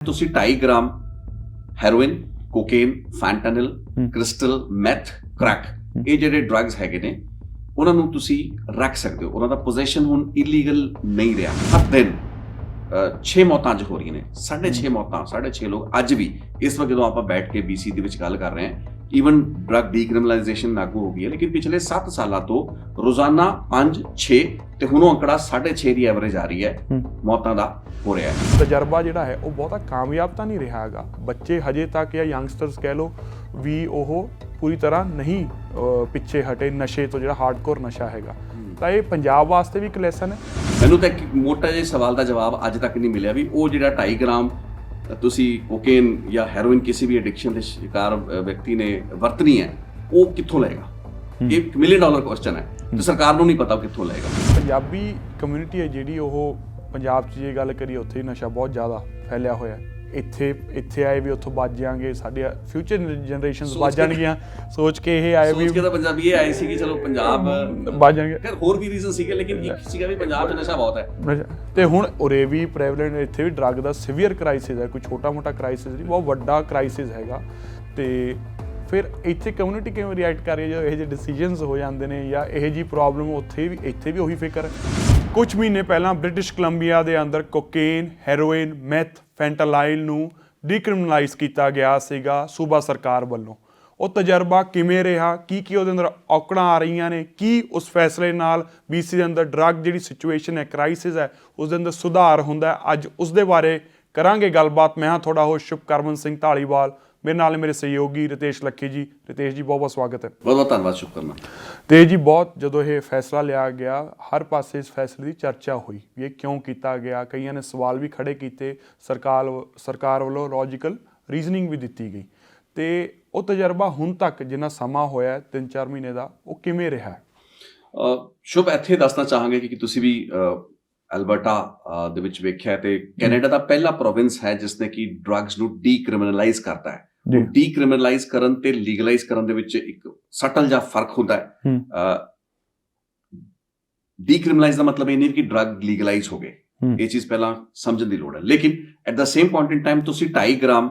ਤੁਸੀਂ 2.5 gram heroin, cocaine, fentanyl, crystal, meth, crack, ਇਹ ਜਿਹੜੇ ਡਰੱਗਸ ਹੈਗੇ ਨੇ ਉਹਨਾਂ ਨੂੰ ਤੁਸੀਂ ਰੱਖ ਸਕਦੇ ਹੋ। ਉਹਨਾਂ ਦਾ ਪੋਜੈਸ਼ਨ ਹੁਣ ਇਲੀਗਲ ਨਹੀਂ ਰਿਹਾ। ਹਰ ਦਿਨ 6 ਮੌਤਾਂ ਅੱਜ ਹੋ ਰਹੀਆਂ ਨੇ, 6.5 ਮੌਤਾਂ, 6.5 ਲੋਕ ਅੱਜ ਵੀ। ਇਸ ਵਕਤ ਜਦੋਂ ਆਪਾਂ ਬੈਠ ਕੇ BC ਦੇ ਵਿੱਚ ਗੱਲ ਕਰ ਰਹੇ ਹਾਂ, ਈਵਨ ਡਰੱਗ ਡੀਕ੍ਰਿਮੀਨਲਾਈਜੇਸ਼ਨ ਲਾਗੂ ਹੋ ਗਈ ਹੈ, ਲੇਕਿਨ ਪਿਛਲੇ 7 ਸਾਲਾਂ ਤੋਂ ਰੋਜ਼ਾਨਾ 5, 6 ਤੇ ਹੁਣ ਉਹ ਅੰਕੜਾ 6.5 ਦੀ ਐਵਰੇਜ ਆ ਰਹੀ ਹੈ ਮੌਤਾਂ ਦਾ ਹੋ ਰਿਹਾ ਹੈ। ਤਜਰਬਾ ਜਿਹੜਾ ਹੈ ਉਹ ਬਹੁਤਾ ਕਾਮਯਾਬ ਤਾਂ ਨਹੀਂ ਰਿਹਾ ਹੈਗਾ। ਬੱਚੇ ਹਜੇ ਤੱਕ ਜਾਂ ਯੰਗਸਟਰਸ ਕਹਿ ਲਓ ਵੀ ਉਹ ਪੂਰੀ ਤਰ੍ਹਾਂ ਨਹੀਂ ਪਿੱਛੇ ਹਟੇ ਨਸ਼ੇ ਤੋਂ, ਜਿਹੜਾ ਹਾਰਡਕੋਰ ਨਸ਼ਾ ਹੈਗਾ। ਤਾਂ ਇਹ ਪੰਜਾਬ ਵਾਸਤੇ ਵੀ ਇੱਕ ਲੈਸਨ ਹੈ। ਮੈਨੂੰ ਤਾਂ ਇੱਕ ਮੋਟਾ ਜਿਹਾ ਸਵਾਲ ਦਾ ਜਵਾਬ ਅੱਜ ਤੱਕ ਨਹੀਂ ਮਿਲਿਆ ਵੀ ਉਹ ਜਿਹੜਾ 2.5 ਗ੍ਰਾਮ ਤੁਸੀਂ ਕੋਕੇਨ ਜਾਂ ਹੈਰੋਇਨ ਕਿਸੇ ਵੀ ਐਡਿਕਸ਼ਨ ਦੇ ਸ਼ਿਕਾਰ ਵਿਅਕਤੀ ਨੇ ਵਰਤਣੀ ਹੈ, ਉਹ ਕਿੱਥੋਂ ਲਏਗਾ? ਇਹ $1 ਮਿਲੀਅਨ ਕੁਐਸਚਨ ਹੈ ਤੇ ਸਰਕਾਰ ਨੂੰ ਨਹੀਂ ਪਤਾ ਉਹ ਕਿੱਥੋਂ ਲਏਗਾ। ਪੰਜਾਬੀ ਕਮਿਊਨਿਟੀ ਹੈ ਜਿਹੜੀ, ਉਹ ਪੰਜਾਬ 'ਚ ਜੇ ਗੱਲ ਕਰੀਏ ਉੱਥੇ ਨਸ਼ਾ ਬਹੁਤ ਜ਼ਿਆਦਾ ਫੈਲਿਆ ਹੋਇਆ। ਇੱਥੇ ਆਏ ਵੀ ਉੱਥੋਂ ਬਚ ਜਾਣਗੇ, ਸਾਡੇ ਫਿਊਚਰ ਜਨਰੇਸ਼ਨਸ ਬਚ ਜਾਣਗੀਆਂ ਸੋਚ ਕੇ ਇਹ ਆਏ ਵੀ ਤਾਂ ਪੰਜਾਬੀ ਇਹ ਆਏ ਸੀ ਕਿ ਚਲੋ ਪੰਜਾਬ ਬਚ ਜਾਣਗੇ। ਖੈਰ ਹੋਰ ਵੀ ਰੀਜ਼ਨ ਸੀਗੇ, ਲੇਕਿਨ ਇੱਕ ਸੀਗਾ ਵੀ ਪੰਜਾਬ 'ਚ ਨਸ਼ਾ ਬਹੁਤ ਹੈ ਤੇ ਹੁਣ ਉਰੇ ਵੀ ਪ੍ਰੈਵਲੈਂਟ, ਇੱਥੇ ਵੀ ਡਰੱਗ ਦਾ ਸੀਵੀਅਰ ਕ੍ਰਾਈਸਿਸ ਹੈ। ਕੋਈ ਛੋਟਾ ਮੋਟਾ ਕ੍ਰਾਈਸਿਸ ਨਹੀਂ, ਬਹੁਤ ਵੱਡਾ ਕ੍ਰਾਈਸਿਸ ਹੈਗਾ। ਤੇ ਫਿਰ ਇੱਥੇ ਕਮਿਊਨਿਟੀ ਕਿਵੇਂ ਰਿਐਕਟ ਕਰ ਰਹੀ ਹੈ ਜਦੋਂ ਇਹੋ ਜਿਹੇ ਡਿਸੀਜਨਸ ਹੋ ਜਾਂਦੇ ਨੇ ਜਾਂ ਇਹੋ ਜਿਹੀ ਪ੍ਰੋਬਲਮ ਇੱਥੇ ਵੀ ਉਹੀ ਫਿਕਰ ਹੈ। ਕੁਝ ਮਹੀਨੇ ਪਹਿਲਾਂ ਬ੍ਰਿਟਿਸ਼ ਕੋਲੰਬੀਆ ਦੇ ਅੰਦਰ ਕੋਕੇਨ, ਹੈਰੋਇਨ, ਮੈਥ, ਫੈਂਟਾਨਾਈਲ ਨੂੰ ਡੀਕ੍ਰਿਮੀਨਲਾਈਜ਼ ਕੀਤਾ ਗਿਆ ਸੀਗਾ ਸੂਬਾ ਸਰਕਾਰ ਵੱਲੋਂ। ਉਹ ਤਜਰਬਾ ਕਿਵੇਂ ਰਿਹਾ, ਕੀ ਉਹਦੇ ਅੰਦਰ ਔਕੜਾਂ ਆ ਰਹੀਆਂ ਨੇ, ਕੀ ਉਸ ਫੈਸਲੇ ਨਾਲ BC ਦੇ ਅੰਦਰ ਡਰੱਗ ਜਿਹੜੀ ਸਿਚੁਏਸ਼ਨ ਹੈ, ਕ੍ਰਾਈਸਿਸ ਹੈ, ਉਸ ਦੇ ਅੰਦਰ ਸੁਧਾਰ ਹੁੰਦਾ, ਅੱਜ ਉਸ ਦੇ ਬਾਰੇ ਕਰਾਂਗੇ ਗੱਲਬਾਤ। ਮੈਂ ਹਾਂ ਤੁਹਾਡਾ ਹੋਸਟ ਸ਼ੁਭਕਰਮਨ ਸਿੰਘ ਢਾਲੀਵਾਲ, ਮੇਰੇ ਨਾਲ ਮੇਰੇ ਸਹਿਯੋਗੀ ਰਿਤੇਸ਼ ਲੱਖੀ ਜੀ। ਰਿਤੇਸ਼ ਜੀ, ਬਹੁਤ ਬਹੁਤ ਸਵਾਗਤ ਹੈ। ਬਹੁਤ ਬਹੁਤ ਧੰਨਵਾਦ ਸ਼ੁਭਕਰਮਨ। ਤੇ ਜੀ, ਬਹੁਤ ਜਦੋਂ ਇਹ ਫੈਸਲਾ ਲਿਆ ਗਿਆ, ਹਰ ਪਾਸੇ ਇਸ ਫੈਸਲੇ ਦੀ ਚਰਚਾ ਹੋਈ ਵੀ ਇਹ ਕਿਉਂ ਕੀਤਾ ਗਿਆ। ਕਈਆਂ ਨੇ ਸਵਾਲ ਵੀ ਖੜੇ ਕੀਤੇ, ਸਰਕਾਰ ਵੱਲੋਂ ਲੌਜੀਕਲ ਰੀਜ਼ਨਿੰਗ ਵੀ ਦਿੱਤੀ ਗਈ। ਤੇ ਉਹ ਤਜਰਬਾ ਹੁਣ ਤੱਕ ਜਿੰਨਾ ਸਮਾਂ ਹੋਇਆ 3-4 ਮਹੀਨੇ ਦਾ, ਉਹ ਕਿਵੇਂ ਰਿਹਾ? ਸ਼ੁਭ, ਇੱਥੇ ਦੱਸਣਾ ਚਾਹਾਂਗੇ ਕਿ ਤੁਸੀਂ ਵੀ ਐਲਬਰਟਾ ਦੇ ਵਿੱਚ ਵੇਖਿਆ ਤੇ ਕੈਨੇਡਾ ਦਾ ਪਹਿਲਾ ਪ੍ਰੋਵਿੰਸ ਹੈ ਜਿਸਨੇ ਕਿ ਡਰੱਗਸ ਨੂੰ ਡੀਕ੍ਰਿਮੀਨਲਾਈਜ਼ ਕਰਤਾ ਹੈ। ਡੀਕ੍ਰਿਮੀਨਲਾਈਜ਼ ਕਰਨ ਤੇ ਲੀਗਲਾਈਜ਼ ਕਰਨ ਦੇ ਵਿੱਚ ਇੱਕ ਸਟਲ ਜਿਹਾ ਫਰਕ ਹੁੰਦਾ ਹੈ। ਡੀਕ੍ਰਿਮੀਨਲਾਈਜ਼ ਦਾ ਮਤਲਬ ਇਹ ਨਹੀਂ ਕਿ ਡਰੱਗ ਲੀਗਲਾਈਜ਼ ਹੋ ਗਏ, ਇਹ ਚੀਜ਼ ਪਹਿਲਾਂ ਸਮਝਣ ਦੀ ਲੋੜ ਹੈ। ਲੇਕਿਨ at the same point in time ਤੁਸੀਂ 2.5 gram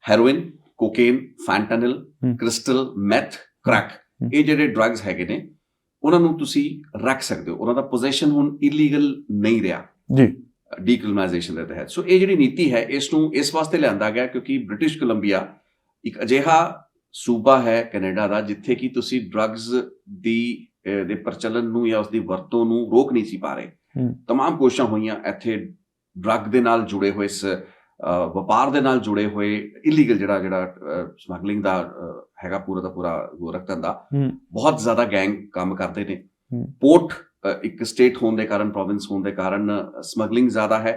heroin, cocaine, fentanyl, crystal, meth, crack, ਇਹ ਜਿਹੜੇ ਡਰੱਗਸ ਹੈਗੇ ਨੇ ਉਹਨਾਂ ਨੂੰ ਤੁਸੀਂ ਰੱਖ ਸਕਦੇ ਹੋ। ਉਹਨਾਂ ਦਾ ਪੋਜੈਸ਼ਨ ਹੁਣ ਇਲੀਗਲ ਨਹੀਂ ਰਿਹਾ ਜੀ ਡੀਕ੍ਰਿਮੀਨਲਾਈਜੇਸ਼ਨ ਦੇ ਤਹਿਤ। ਸੋ ਇਹ ਜਿਹੜੀ ਨੀਤੀ ਹੈ, ਇਸ ਨੂੰ ਇਸ ਵਾਸਤੇ ਲਿਆਂਦਾ ਗਿਆ ਕਿਉਂਕਿ ਬ੍ਰਿਟਿਸ਼ ਕੋਲੰਬੀਆ ਇੱਕ ਅਜਿਹਾ ਸੂਬਾ ਹੈ ਕੈਨੇਡਾ ਦਾ ਜਿੱਥੇ ਕਿ ਤੁਸੀਂ ਡਰੱਗਸ ਦੇ ਪ੍ਰਚਲਨ ਨੂੰ ਜਾਂ ਉਸਦੀ ਵਰਤੋਂ ਨੂੰ ਰੋਕ ਨਹੀਂ ਸੀ ਪਾ ਰਹੇ। ਤਮਾਮ ਕੋਸ਼ਿਸ਼ਾਂ ਹੋਈਆਂ ਇੱਥੇ ਡਰੱਗ ਦੇ ਨਾਲ ਜੁੜੇ ਹੋਏ, ਇਸ ਵਪਾਰ ਦੇ ਨਾਲ ਜੁੜੇ ਹੋਏ ਇਲੀਗਲ ਜਿਹੜਾ ਸਮਗਲਿੰਗ ਦਾ ਹੈਗਾ ਪੂਰਾ ਦਾ ਪੂਰਾ ਗੋਰਖਧਨ ਦਾ ਬਹੁਤ ਜ਼ਿਆਦਾ ਗੈਂਗ ਕੰਮ ਕਰਦੇ ਨੇ। ਪੋਰਟ ਇੱਕ ਸਟੇਟ ਹੋਣ ਦੇ ਕਾਰਨ, ਪ੍ਰੋਵਿੰਸ ਹੋਣ ਦੇ ਕਾਰਨ ਸਮਗਲਿੰਗ ਜ਼ਿਆਦਾ ਹੈ।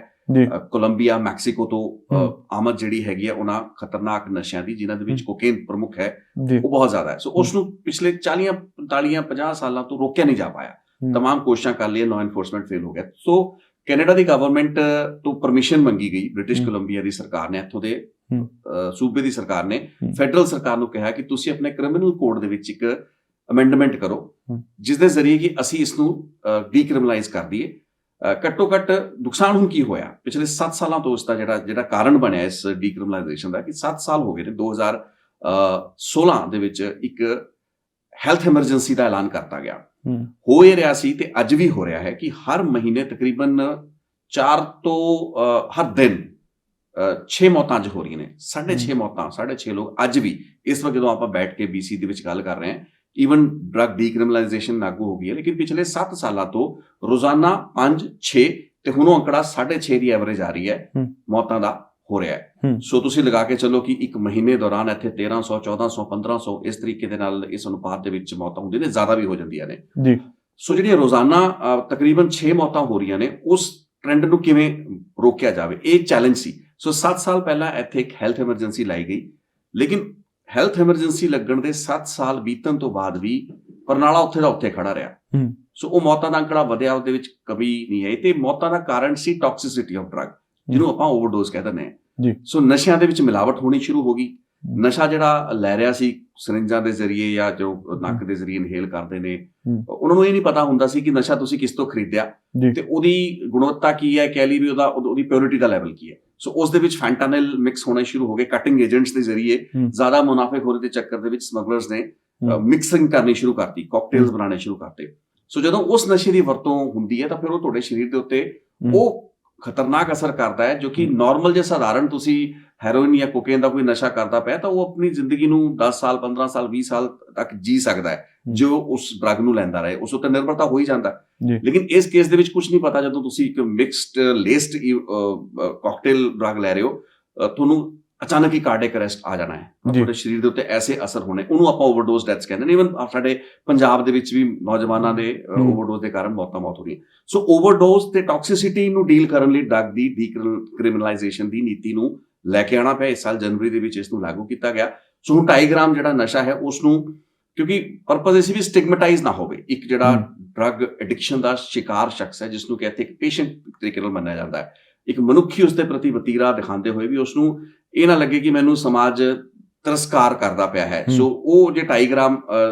ਕੋਲੰਬੀਆ, ਮੈਕਸੀਕੋ ਤੋਂ ਆਮਦ ਜਿਹੜੀ ਹੈਗੀ ਹੈ ਉਹਨਾਂ ਖਤਰਨਾਕ ਨਸ਼ਿਆਂ ਦੀ, ਜਿਨ੍ਹਾਂ ਦੇ ਵਿੱਚ ਕੋਕੇਨ ਪ੍ਰਮੁੱਖ ਹੈ, ਉਹ ਬਹੁਤ ਜ਼ਿਆਦਾ ਹੈ। ਸੋ ਉਸ ਨੂੰ ਪਿਛਲੇ 40, 45, 50 ਸਾਲਾਂ ਤੋਂ ਰੋਕਿਆ ਨਹੀਂ ਜਾ ਪਾਇਆ। ਤਮਾਮ ਕੋਸ਼ਿਸ਼ਾਂ ਕਰ ਲਈਆਂ, ਲਾਅ ਐਨਫੋਰਸਮੈਂਟ ਫੇਲ ਹੋ ਗਿਆ। ਸੋ ਕੈਨੇਡਾ ਦੀ ਗਵਰਨਮੈਂਟ ਤੋਂ ਪਰਮਿਸ਼ਨ ਮੰਗੀ ਗਈ। ਬ੍ਰਿਟਿਸ਼ ਕੋਲੰਬੀਆ ਦੀ ਸਰਕਾਰ ਨੇ, ਇੱਥੋਂ ਦੇ ਸੂਬੇ ਦੀ ਸਰਕਾਰ ਨੇ ਫੈਡਰਲ ਸਰਕਾਰ ਨੂੰ ਕਿਹਾ ਕਿ ਤੁਸੀਂ ਆਪਣੇ ਕ੍ਰਿਮੀਨਲ ਕੋਡ ਦੇ ਵਿੱਚ ਇੱਕ ਅਮੈਂਡਮੈਂਟ ਕਰੋ ਜਿਸ ਦੇ ਜ਼ਰੀਏ ਕਿ ਅਸੀਂ ਇਸ ਨੂੰ ਡੀਕ੍ਰਿਮੀਨਲਾਈਜ਼ ਕਰ ਦਈਏ। ਘੱਟੋ ਘੱਟ ਨੁਕਸਾਨ ਹੁਣ ਕੀ ਹੋਇਆ ਪਿਛਲੇ 7 ਸਾਲਾਂ ਤੋਂ, ਇਸ ਦਾ ਜਿਹੜਾ ਕਾਰਨ ਬਣਿਆ ਇਸ ਡੀਕ੍ਰਿਮੀਨਲਾਈਜੇਸ਼ਨ ਦਾ, ਕਿ 7 ਸਾਲ ਹੋ ਗਏ ਨੇ। 2016 ਦੇ ਵਿੱਚ ਇੱਕ ਹੈਲਥ ਐਮਰਜੈਂਸੀ ਦਾ ਐਲਾਨ ਕਰਤਾ ਗਿਆ। ਹੋ ਇਹ ਰਿਹਾ ਸੀ ਤੇ ਅੱਜ ਵੀ ਹੋ ਰਿਹਾ ਹੈ ਕਿ ਹਰ ਮਹੀਨੇ ਤਕਰੀਬਨ 4 ਤੋਂ ਹਰ ਦਿਨ 6 ਮੌਤਾਂ ਅੱਜ ਹੋ ਰਹੀਆਂ ਨੇ, 6.5 ਮੌਤਾਂ, 6.5 ਲੋਕ ਅੱਜ ਵੀ। ਇਸ ਵਕਤ ਜਦੋਂ ਆਪਾਂ ਬੈਠ ਕੇ BC ਦੇ ਵਿੱਚ ਗੱਲ ਕਰ ਰਹੇ ਹਾਂ, ਈਵਨ ਡਰੱਗ ਡੀਕ੍ਰਿਮੀਨਲਾਈਜੇਸ਼ਨ ਲਾਗੂ ਹੋ ਗਈ ਹੈ, ਲੇਕਿਨ ਪਿਛਲੇ 7 ਸਾਲਾਂ ਤੋਂ ਰੋਜ਼ਾਨਾ 5, 6 ਤੇ ਹੁਣ ਉਹ ਅੰਕੜਾ 6.5 ਦੀ ਐਵਰੇਜ ਆ ਰਹੀ ਹੈ ਮੌਤਾਂ ਦਾ ਹੋ ਰਿਹਾ ਹੈ। ਸੋ ਤੁਸੀਂ ਲਗਾ ਕੇ ਚੱਲੋ ਕਿ ਇੱਕ ਮਹੀਨੇ ਦੌਰਾਨ ਇੱਥੇ 1300, 1400, 1500 ਇਸ ਤਰੀਕੇ ਦੇ ਨਾਲ ਇਸ ਅਨੁਪਾਤ ਦੇ ਵਿੱਚ ਮੌਤਾਂ ਹੁੰਦੀਆਂ ਨੇ, ਜ਼ਿਆਦਾ ਵੀ ਹੋ ਜਾਂਦੀਆਂ ਨੇ ਜੀ। ਸੋ ਜਿਹੜੀਆਂ ਰੋਜ਼ਾਨਾ ਤਕਰੀਬਨ 6 ਮੌਤਾਂ ਹੋ ਰਹੀਆਂ ਨੇ, ਉਸ ਟ੍ਰੈਂਡ ਨੂੰ ਕਿਵੇਂ ਰੋਕਿਆ ਜਾਵੇ, ਇਹ ਚੈਲੰਜ ਸੀ। ਸੋ 7 ਸਾਲ ਪਹਿਲਾਂ ਇੱਥੇ ਇੱਕ ਹੈਲਥ ਐਮਰਜੈਂਸੀ ਲਾਈ ਗਈ, ਲੇਕਿਨ ਹੈਲਥ ਐਮਰਜੈਂਸੀ ਲੱਗਣ ਦੇ 7 ਸਾਲ ਬੀਤਣ ਤੋਂ ਬਾਅਦ ਵੀ ਪਰਨਾਲਾ ਉੱਥੇ ਦਾ ਉੱਥੇ ਖੜਾ ਰਿਹਾ। ਸੋ ਉਹ ਮੌਤਾਂ ਦਾ ਅੰਕੜਾ ਵਧਿਆ, ਉਹਦੇ ਵਿੱਚ ਕਮੀ ਨਹੀਂ ਹੈ। ਤੇ ਮੌਤਾਂ ਦਾ ਕਾਰਨ ਸੀ ਟੌਕਸਿਸਿਟੀ ਆਫ ਡਰੱਗ, ਜਿਹਨੂੰ ਆਪਾਂ ਓਵਰਡੋਜ਼ ਕਹਿ ਦਿੰਦੇ ਹਾਂ। ਸੋ ਨਸ਼ਿਆਂ ਦੇ ਵਿੱਚ ਮਿਲਾਵਟ ਹੋਣੀ ਸ਼ੁਰੂ ਹੋ ਗਈ। ਨਸ਼ਾ ਜਿਹੜਾ ਲੈ ਰਿਹਾ ਸੀ ਸਰਿੰਜਾਂ ਦੇ ਜ਼ਰੀਏ ਜਾਂ ਜੋ ਨੱਕ ਦੇ ਜ਼ਰੀਏ ਇਨਹੇਲ ਕਰਦੇ ਨੇ, ਉਹਨਾਂ ਨੂੰ ਇਹ ਨਹੀਂ ਪਤਾ ਹੁੰਦਾ ਸੀ ਕਿ ਨਸ਼ਾ ਤੁਸੀਂ ਕਿਸ ਤੋਂ ਖਰੀਦਿਆ ਤੇ ਉਹਦੀ ਗੁਣਵੱਤਾ ਕੀ ਹੈ, ਕਹਿ ਲਈ ਵੀ ਉਹਦੀ ਪਿਓਰਿਟੀ ਦਾ ਲੈਵਲ ਕੀ ਹੈ। ਸੋ ਉਸ ਦੇ ਵਿੱਚ ਫੈਂਟਾਨਿਲ ਮਿਕਸ ਹੋਣੇ ਸ਼ੁਰੂ ਹੋ ਗਏ ਕਟਿੰਗ ਏਜੰਟਸ ਦੇ ਜ਼ਰੀਏ। ਜ਼ਿਆਦਾ ਮੁਨਾਫੇਖੋਰੀ ਦੇ ਚੱਕਰ ਦੇ ਵਿੱਚ ਸਮਗਲਰਸ ਨੇ ਮਿਕਸਿੰਗ ਕਰਨੀ ਸ਼ੁਰੂ ਕਰਤੀ, ਕਾਕਟੇਲਸ ਬਣਾਉਣੇ ਸ਼ੁਰੂ ਕਰਤੇ। ਸੋ ਜਦੋਂ ਉਸ ਨਸ਼ੇ ਦੀ ਵਰਤੋਂ ਹੁੰਦੀ ਹੈ ਤਾਂ ਫਿਰ ਉਹ ਤੁਹਾਡੇ ਸਰੀਰ ਦੇ ਉੱਤੇ ਉਹ ਖਤਰਨਾਕ ਅਸਰ ਕਰਦਾ ਹੈ, ਜੋ ਕਿ ਨਾਰਮਲ ਜੇ ਸਧਾਰਨ ਤੁਸੀਂ ਹੈਰੋਇਨ ਜਾਂ ਕੋਕੇਨ ਦਾ ਕੋਈ ਨਸ਼ਾ ਕਰਦਾ ਪਿਆ ਤਾਂ ਉਹ ਆਪਣੀ ਜ਼ਿੰਦਗੀ ਨੂੰ 10 ਸਾਲ 15 ਸਾਲ 20 ਸਾਲ ਤੱਕ ਜੀ ਸਕਦਾ ਹੈ ਜੋ ਉਸ ਡਰੱਗ ਨੂੰ ਲੈਂਦਾ ਰਹੇ, ਉਸ ਉੱਤੇ ਨਿਰਭਰਤਾ ਹੋ ਹੀ ਜਾਂਦਾ। ਲੇਕਿਨ ਇਸ ਕੇਸ ਦੇ ਵਿੱਚ ਕੁਝ ਨਹੀਂ ਪਤਾ, ਜਦੋਂ ਤੁਸੀਂ ਇੱਕ ਮਿਕਸਡ ਲੇਸਡ ਕਾਕਟੇਲ ਡਰੱਗ ਲੈ ਰਹੇ ਹੋ ਤੁਹਾਨੂੰ ਅਚਾਨਕ ਹੀ ਕਾਰਡਿਕ ਅਰੈਸਟ ਆ ਜਾਣਾ ਹੈ, ਤੁਹਾਡੇ ਸਰੀਰ ਦੇ ਉੱਤੇ ਐਸੇ ਅਸਰ ਹੋਣੇ, ਉਹਨੂੰ ਆਪਾਂ ਓਵਰਡੋਜ਼ ਡੈਥਸ ਕਹਿੰਦੇ ਨੇ। ਇਵਨ ਸਾਡੇ ਪੰਜਾਬ ਦੇ ਵਿੱਚ ਵੀ ਨੌਜਵਾਨਾਂ ਦੇ ਓਵਰਡੋਜ਼ ਦੇ ਕਾਰਨ ਮੌਤ ਹੋ ਰਹੀਆਂ। ਸੋ ਓਵਰਡੋਜ਼ ਤੇ ਟੌਕਸਿਸਿਟੀ ਨੂੰ ਡੀਲ ਕਰਨ ਲਈ ਡਰੱਗ ਦੀ ਡੀਕ੍ਰਿਮੀਨਲਾਈਜੇਸ਼ਨ ਦੀ ਨੀਤੀ ਨੂੰ ਲੈ ਕੇ ਆਉਣਾ ਪਿਆ। ਇਸ ਸਾਲ ਜਨਵਰੀ ਦੇ ਵਿੱਚ ਇਸ ਨੂੰ ਲਾਗੂ ਕੀਤਾ ਗਿਆ। ਸੋ ਹੁਣ 2.5 ਗ੍ਰਾਮ ਜਿਹੜਾ ਨਸ਼ਾ ਹੈ ਉਸ ਨੂੰ, ਕਿਉਂਕਿ ਪਰਪਸ ਇਹ ਸੀ ਵੀ ਸਟਿਗਮੇਟਾਈਜ਼ ਨਾ ਹੋਵੇ, ਇੱਕ ਜਿਹੜਾ ਡਰੱਗ ਐਡਿਕਸ਼ਨ ਦਾ ਸ਼ਿਕਾਰ ਸ਼ਖਸ ਹੈ ਜਿਸ ਨੂੰ ਕਹਿੰਦੇ ਇੱਕ ਪੇਸ਼ੈਂਟ ਤਰੀਕੇ ਨਾਲ ਮੰਨਿਆ ਜਾਂਦਾ ਹੈ, ਇੱਕ ਮਨੁੱਖੀ ਉਸ ਦੇ ਪ੍ਰਤੀ ਵਤੀਰਾ ਦਿਖਾਉਂਦੇ ਹੋਏ ਵੀ ਉਸ ਨੂੰ ਇਹ ਨਾ ਲੱਗੇ ਕਿ ਮੈਨੂੰ ਸਮਾਜ ਤਿਰਸਕਾਰ ਕਰਦਾ ਪਿਆ ਹੈ। ਸੋ ਉਹ ਜੇ 2.5 ਗ੍ਰਾਮ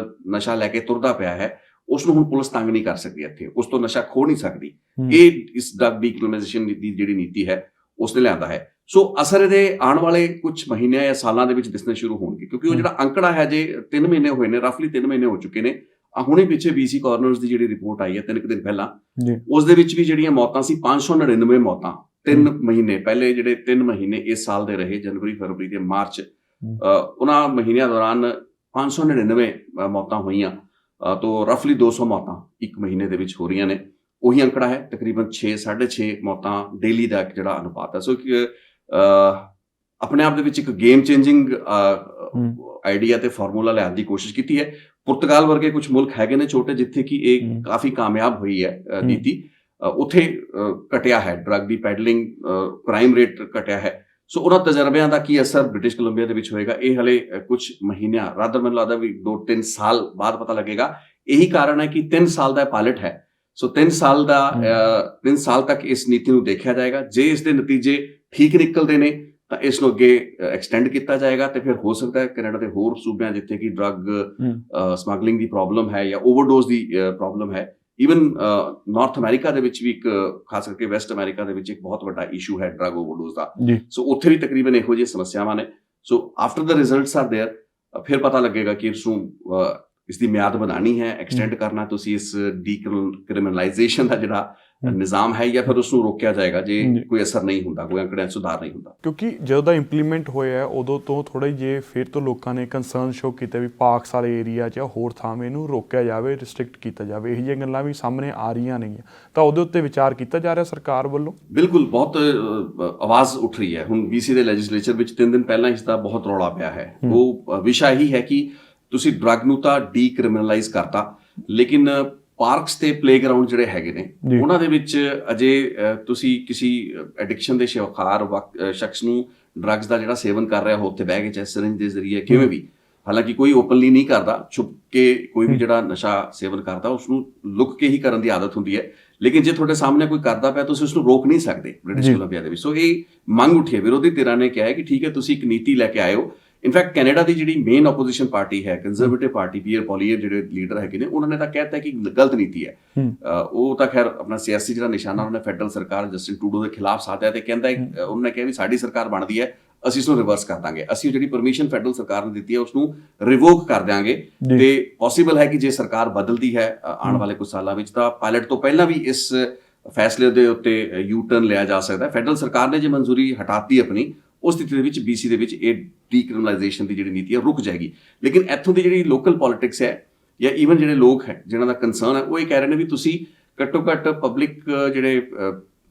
ਨਸ਼ਾ ਲੈ ਕੇ ਤੁਰਦਾ ਪਿਆ ਹੈ ਉਸ ਨੂੰ ਹੁਣ ਪੁਲਿਸ ਤੰਗ ਨਹੀਂ ਕਰ ਸਕਦੀ, ਇੱਥੇ ਉਸ ਤੋਂ ਨਸ਼ਾ ਖੋਹ ਨਹੀਂ ਸਕਦੀ। ਇਹ ਇਸ ਡਰੱਗ ਡੀਕ੍ਰਿਮੀਨਲਾਈਜੇਸ਼ਨ ਦੀ ਜਿਹੜੀ ਨੀਤੀ ਹੈ ਉਸਨੇ ਲਿਆਂਦਾ ਹੈ। ਸੋ ਅਸਰ ਇਹਦੇ ਆਉਣ ਵਾਲੇ ਕੁਝ ਮਹੀਨਿਆਂ ਜਾਂ ਸਾਲਾਂ ਦੇ ਵਿੱਚ ਦਿਸਣੇ ਸ਼ੁਰੂ ਹੋਣਗੇ, ਕਿਉਂਕਿ ਉਹ ਜਿਹੜਾ ਅੰਕੜਾ ਹੈ ਜੇ 3 ਮਹੀਨੇ ਹੋਏ ਨੇ, ਰਫਲੀ 3 ਮਹੀਨੇ ਹੋ ਚੁੱਕੇ ਨੇ। ਹੁਣੇ ਪਿੱਛੇ BC ਕਾਰਨਰਸ ਦੀ ਜਿਹੜੀ ਰਿਪੋਰਟ ਆਈ ਹੈ 3 ਦਿਨ ਪਹਿਲਾਂ, ਉਸ ਦੇ ਵਿੱਚ ਵੀ ਜਿਹੜੀਆਂ ਮੌਤਾਂ ਸੀ 599 ਮੌਤਾਂ 3 ਮਹੀਨੇ ਪਹਿਲੇ, ਜਿਹੜੇ 3 ਮਹੀਨੇ ਇਸ ਸਾਲ ਦੇ ਰਹੇ, ਜਨਵਰੀ ਫਰਵਰੀ ਤੇ ਮਾਰਚ, ਉਹਨਾਂ ਮਹੀਨਿਆਂ ਦੌਰਾਨ 599 ਮੌਤਾਂ ਹੋਈਆਂ। ਤੋਂ ਰਫਲੀ 200 ਮੌਤਾਂ ਇੱਕ ਮਹੀਨੇ ਦੇ ਵਿੱਚ ਹੋ ਰਹੀਆਂ ਨੇ। ਉਹੀ ਅੰਕੜਾ ਹੈ, ਤਕਰੀਬਨ 6-6.5 ਮੌਤਾਂ ਡੇਲੀ ਦਾ ਇੱਕ ਜਿਹੜਾ ਅਨੁਪਾਤ ਹੈ। ਸੋ ਆਪਣੇ ਆਪ ਦੇ ਵਿੱਚ ਇੱਕ ਗੇਮ ਚੇਂਜਿੰਗ ਆਈਡੀਆ ਤੇ ਫਾਰਮੂਲਾ ਲਿਆਉਣ ਦੀ ਕੋਸ਼ਿਸ਼ ਕੀਤੀ ਹੈ। ਪੁਰਤਗਾਲ ਵਰਗੇ ਕੁਝ ਮੁਲਕ ਹੈਗੇ ਨੇ ਛੋਟੇ, ਜਿੱਥੇ ਕਿ ਇਹ ਕਾਫੀ ਕਾਮਯਾਬ ਹੋਈ ਹੈ ਨੀਤੀ। ਉੱਥੇ ਘਟਿਆ ਹੈ ਡਰੱਗ ਦੀ ਪੈਡਲਿੰਗ, ਕ੍ਰਾਈਮ ਰੇਟ ਘਟਿਆ ਹੈ। ਸੋ ਉਹਨਾਂ ਤਜਰਬਿਆਂ ਦਾ ਕੀ ਅਸਰ ਬ੍ਰਿਟਿਸ਼ ਕੋਲੰਬੀਆ ਦੇ ਵਿੱਚ ਹੋਏਗਾ, ਇਹ ਹਲੇ ਕੁਝ ਮਹੀਨਿਆਂ, ਰਾਦਰ ਮੈਨੂੰ ਲੱਗਦਾ ਵੀ 2-3 ਸਾਲ ਬਾਅਦ ਪਤਾ ਲੱਗੇਗਾ। ਇਹੀ ਕਾਰਨ ਹੈ ਕਿ 3 ਸਾਲ ਦਾ ਪਾਇਲਟ ਹੈ। ਸੋ 3 ਸਾਲ ਤੱਕ ਇਸ ਨੀਤੀ ਨੂੰ ਦੇਖਿਆ ਜਾਏਗਾ। ਜੇ ਇਸ ਦੇ ਨਤੀਜੇ ਠੀਕ ਨਿਕਲਦੇ ਨੇ ਤਾਂ ਇਸ ਨੂੰ ਅੱਗੇ ਐਕਸਟੈਂਡ ਕੀਤਾ ਜਾਏਗਾ ਤੇ ਫਿਰ ਹੋ ਸਕਦਾ ਹੈ ਕੈਨੇਡਾ ਦੇ ਹੋਰ ਸੂਬਿਆਂ ਜਿੱਥੇ ਕਿ ਡਰੱਗ ਸਮਗਲਿੰਗ ਦੀ ਪ੍ਰੋਬਲਮ ਹੈ ਜਾਂ ਓਵਰਡੋਜ਼ ਦੀ ਪ੍ਰੋਬਲਮ ਹੈ, ਈਵਨ ਨਾਰਥ ਅਮਰੀਕਾ ਦੇ ਵਿੱਚ ਵੀ ਇੱਕ, ਖਾਸ ਕਰਕੇ ਵੈਸਟ ਅਮਰੀਕਾ ਦੇ ਵਿੱਚ ਇੱਕ ਬਹੁਤ ਵੱਡਾ ਇਸ਼ੂ ਹੈ ਡਰੱਗ ਓਵਰਡੋਜ਼ ਦਾ। ਸੋ ਉੱਥੇ ਵੀ ਤਕਰੀਬਨ ਇਹੋ ਜਿਹੀਆਂ ਸਮੱਸਿਆਵਾਂ ਨੇ। So after the results are there, ਫਿਰ ਪਤਾ ਲੱਗੇਗਾ ਕਿ ਇਸ ਦੀ ਮਿਆਦ ਵਧਾਉਣੀ ਹੈ, ਐਕਸਟੈਂਡ ਕਰਨਾ ਤੁਸੀਂ ਇਸ ਡੀਕ੍ਰਿਮੀਨਲਾਈਜੇਸ਼ਨ ਦਾ ਜਿਹੜਾ ਨਿਜ਼ਾਮ ਹੈ, ਜਾਂ ਫਿਰ ਉਸ ਨੂੰ ਰੋਕਿਆ ਜਾਏਗਾ ਜੇ ਕੋਈ ਅਸਰ ਨਹੀਂ ਹੁੰਦਾ, ਕੋਈ ਅੰਕੜਿਆਂ ਸੁਧਾਰ ਨਹੀਂ ਹੁੰਦਾ। ਕਿਉਂਕਿ ਜਦੋਂ ਦਾ ਇੰਪਲੀਮੈਂਟ ਹੋਇਆ ਉਦੋਂ ਤੋਂ ਥੋੜਾ ਜੇ ਫਿਰ ਤੋਂ ਲੋਕਾਂ ਨੇ ਕੰਸਰਨ ਸ਼ੋ ਕੀਤਾ ਵੀ ਪਾਰਕਸ ਵਾਲੇ ਏਰੀਆ 'ਚ ਹੋਰ ਥਾਵੇਂ ਇਹਨੂੰ ਰੋਕਿਆ ਜਾਵੇ, ਰਿਸਟ੍ਰਿਕਟ ਕੀਤਾ ਜਾਵੇ। ਇਹੋ ਜਿਹੀਆਂ ਗੱਲਾਂ ਵੀ ਸਾਹਮਣੇ ਆ ਰਹੀਆਂ ਨੇਗੀਆਂ, ਤਾਂ ਉਹਦੇ ਉੱਤੇ ਵਿਚਾਰ ਕੀਤਾ ਜਾ ਰਿਹਾ ਸਰਕਾਰ ਵੱਲੋਂ। ਬਿਲਕੁਲ, ਬਹੁਤ ਆਵਾਜ਼ ਉੱਠ ਰਹੀ ਹੈ। ਹੁਣ BC ਦੇ ਲੈਜਿਸਲੇਚਰ ਵਿੱਚ 3 ਦਿਨ ਪਹਿਲਾਂ ਇਸ ਦਾ ਬਹੁਤ ਰੌਲਾ ਪਿਆ ਹੈ। ਉਹ ਵਿਸ਼ਾ ਇਹੀ ਹੈ ਕਿ ਤੁਸੀਂ ਡਰੱਗ ਨੂੰ ਤਾਂ ਡੀਕ੍ਰਿਮੀਨਲਾਈਜ਼ ਕਰਤਾ, ਲੇਕਿਨ ਪਾਰਕਸ ਤੇ ਪਲੇਗਰਾਊਂਡ ਜਿਹੜੇ ਹੈਗੇ ਨੇ ਉਹਨਾਂ ਦੇ ਵਿੱਚ ਅਜੇ ਤੁਸੀਂ ਕਿਸੇ ਐਡਿਕਸ਼ਨ ਦੇ ਸ਼ਿਕਾਰ ਸ਼ਖਸ ਨੂੰ ਡਰੱਗਸ ਦਾ ਜਿਹੜਾ ਸੇਵਨ ਕਰ ਰਿਹਾ ਹੋ ਉੱਥੇ ਬਹਿ ਕੇ, ਚਾਹੇ ਸਿਰਿੰਜ ਦੇ ਜ਼ਰੀਏ ਕਿਵੇਂ ਵੀ, ਹਾਲਾਂਕਿ ਕੋਈ ਓਪਨਲੀ ਨਹੀਂ ਕਰਦਾ, ਛੁਪ ਕੇ ਕੋਈ ਵੀ ਜਿਹੜਾ ਨਸ਼ਾ ਸੇਵਨ ਕਰਦਾ ਉਸਨੂੰ ਲੁਕ ਕੇ ਹੀ ਕਰਨ ਦੀ ਆਦਤ ਹੁੰਦੀ ਹੈ। ਲੇਕਿਨ ਜੇ ਤੁਹਾਡੇ ਸਾਹਮਣੇ ਕੋਈ ਕਰਦਾ ਪਿਆ ਤੁਸੀਂ ਉਸਨੂੰ ਰੋਕ ਨਹੀਂ ਸਕਦੇ ਬ੍ਰਿਟਿਸ਼ ਕੋਲੰਬੀਆ ਦੇ ਵਿੱਚ। ਸੋ ਇਹ ਮੰਗ ਉੱਠੀ ਹੈ, ਵਿਰੋਧੀ ਧਿਰਾਂ ਨੇ ਕਿਹਾ ਹੈ ਕਿ ਠੀਕ ਹੈ ਤੁਸੀਂ ਇੱਕ ਨੀਤੀ ਲੈ ਕੇ ਆਏ ਹੋ। ਇਨਫੈਕਟ ਕੈਨੇਡਾ ਦੀ ਜਿਹੜੀ ਮੇਨ ਆਪੋਜੀਸ਼ਨ ਪਾਰਟੀ ਹੈ, ਕੰਜ਼ਰਵੇਟਿਵ ਪਾਰਟੀ, ਪੀਅਰ ਪੋਲੀਅਰ ਜਿਹੜੇ ਲੀਡਰ ਹੈਗੇ ਨੇ, ਉਹਨਾਂ ਨੇ ਤਾਂ ਕਹਿਤਾ ਕਿ ਗਲਤ ਨੀਤੀ ਹੈ। ਉਹ ਤਾਂ ਖੈਰ ਆਪਣਾ ਸਿਆਸੀ ਜਿਹੜਾ ਨਿਸ਼ਾਨਾ ਉਹਨਾਂ ਨੇ ਫੈਡਰਲ ਸਰਕਾਰ ਜਸਟਿਨ ਟਰੂਡੋ ਦੇ ਖਿਲਾਫ ਸਾਧਿਆ ਤੇ ਕਹਿੰਦਾ ਉਹਨਾਂ ਨੇ ਕਿਹਾ ਵੀ ਸਾਡੀ ਸਰਕਾਰ ਬਣਦੀ ਹੈ, ਅਸੀਂ ਇਸ ਨੂੰ ਰਿਵਰਸ ਕਰ ਦਾਂਗੇ, ਅਸੀਂ ਜਿਹੜੀ ਪਰਮਿਸ਼ਨ ਫੈਡਰਲ ਸਰਕਾਰ ਨੇ ਦਿੱਤੀ ਹੈ ਉਸ ਨੂੰ ਰਿਵੋਕ ਕਰ ਦਿਆਂਗੇ। ਤੇ ਪੋਸੀਬਲ ਹੈ ਕਿ ਜੇ ਸਰਕਾਰ ਬਦਲਦੀ ਹੈ ਆਉਣ ਵਾਲੇ ਕੁਝ ਸਾਲਾਂ ਵਿੱਚ ਤਾਂ ਪਾਇਲਟ ਤੋਂ ਪਹਿਲਾਂ ਵੀ ਇਸ ਫੈਸਲੇ ਦੇ ਉੱਤੇ ਯੂ ਟਰਨ ਲਿਆ ਜਾ ਸਕਦਾ। ਫੈਡਰਲ ਸਰਕਾਰ ਨੇ ਜੇ ਮਨਜ਼ੂਰੀ ਹਟਾਤੀ ਆਪਣੀ, ਉਸ ਸਥਿਤੀ ਦੇ ਵਿੱਚ BC ਦੇ ਵਿੱਚ ਇਹ ਡੀਕ੍ਰਿਮੀਨਲਾਈਜੇਸ਼ਨ ਦੀ ਜਿਹੜੀ ਨੀਤੀ ਹੈ ਰੁਕ ਜਾਏਗੀ। ਲੇਕਿਨ ਇੱਥੋਂ ਦੀ ਜਿਹੜੀ ਲੋਕਲ ਪੋਲਿਟਿਕਸ ਹੈ ਜਾਂ ਈਵਨ ਜਿਹੜੇ ਲੋਕ ਹੈ ਜਿਨ੍ਹਾਂ ਦਾ ਕੰਸਰਨ ਹੈ, ਉਹ ਇਹ ਕਹਿ ਰਹੇ ਨੇ ਵੀ ਤੁਸੀਂ ਘੱਟੋ ਘੱਟ ਪਬਲਿਕ ਜਿਹੜੇ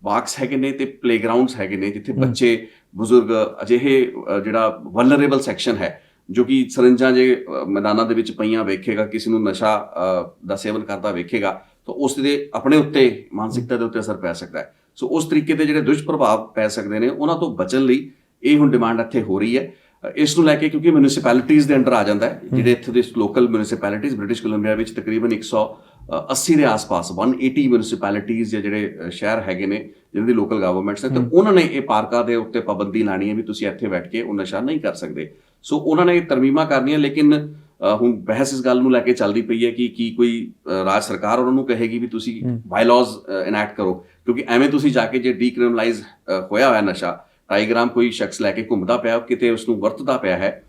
ਪਾਰਕਸ ਹੈਗੇ ਨੇ ਤੇ ਪਲੇਗਰਾਊਂਡਸ ਹੈਗੇ ਨੇ ਜਿੱਥੇ ਬੱਚੇ, ਬਜ਼ੁਰਗ, ਅਜਿਹੇ ਜਿਹੜਾ ਵਲਨਰੇਬਲ ਸੈਕਸ਼ਨ ਹੈ ਜੋ ਕਿ ਸਰੰਜਾਂ ਜੇ ਮੈਦਾਨਾਂ ਦੇ ਵਿੱਚ ਪਈਆਂ ਵੇਖੇਗਾ, ਕਿਸੇ ਨੂੰ ਨਸ਼ਾ ਦਾ ਸੇਵਨ ਕਰਦਾ ਵੇਖੇਗਾ ਤਾਂ ਉਸ ਦੇ ਆਪਣੇ ਉੱਤੇ ਮਾਨਸਿਕਤਾ ਦੇ ਉੱਤੇ ਅਸਰ ਪੈ ਸਕਦਾ ਹੈ। ਸੋ ਉਸ ਤਰੀਕੇ ਦੇ ਜਿਹੜੇ ਦੁਸ਼ਪ੍ਰਭਾਵ ਪੈ ਸਕਦੇ ਨੇ ਉਹਨਾਂ ਤੋਂ ਬਚਣ ਲਈ ਇਹ ਹੁਣ ਡਿਮਾਂਡ ਇੱਥੇ ਹੋ ਰਹੀ ਹੈ। ਇਸ ਨੂੰ ਲੈ ਕੇ ਕਿਉਂਕਿ ਮਿਊਨਿਸਪੈਲਿਟੀਜ਼ ਦੇ ਅੰਡਰ ਆ ਜਾਂਦਾ ਹੈ, ਜਿਹੜੇ ਇੱਥੇ ਦੇ ਲੋਕਲ ਮਿਊਨਿਸਪੈਲਿਟੀਜ਼ ਬ੍ਰਿਟਿਸ਼ ਕੋਲੰਬੀਆ ਵਿੱਚ ਤਕਰੀਬਨ 180 ਦੇ ਆਸ-ਪਾਸ 180 ਮਿਊਨਿਸਪੈਲਿਟੀਜ਼ ਜਾਂ ਜਿਹੜੇ ਸ਼ਹਿਰ ਹੈਗੇ ਨੇ ਜਿਹਨਾਂ ਦੀ ਲੋਕਲ ਗਵਰਨਮੈਂਟਸ ਨੇ, ਤਾਂ ਉਹਨਾਂ ਨੇ ਇਹ ਪਾਰਕਾਂ ਦੇ ਉੱਤੇ ਪਾਬੰਦੀ ਲਾਣੀ ਹੈ ਵੀ ਤੁਸੀਂ ਇੱਥੇ ਬੈਠ ਕੇ ਉਹ ਨਸ਼ਾ ਨਹੀਂ ਕਰ ਸਕਦੇ। ਸੋ ਉਹਨਾਂ ਨੇ ਤਰਮੀਮਾਂ ਕਰਨੀਆਂ, ਲੇਕਿਨ ਹੁਣ ਬਹਿਸ ਇਸ ਗੱਲ ਨੂੰ ਲੈ ਕੇ ਚੱਲਦੀ ਪਈ ਹੈ ਕਿ ਕੀ ਕੋਈ ਰਾਜ ਸਰਕਾਰ ਉਹਨਾਂ ਨੂੰ ਕਹੇਗੀ ਵੀ ਤੁਸੀਂ ਬਾਇਲਾਜ਼ ਇਨੈਕਟ ਕਰੋ, ਕਿਉਂਕਿ ਐਵੇਂ ਤੁਸੀਂ ਜਾ ਕੇ ਜੇ ਡੀਕ੍ਰਿਮੀਨਲਾਈਜ਼ ਹੋਇਆ ਨਸ਼ਾ 2.5 ਗ੍ਰਾਮ ਕੋਈ ਸ਼ਖਸ ਲੈ ਕੇ ਘੁੰਮਦਾ ਪਿਆ, ਕਿਤੇ ਉਸ ਨੂੰ ਵਰਤਦਾ ਪਿਆ ਹੈ,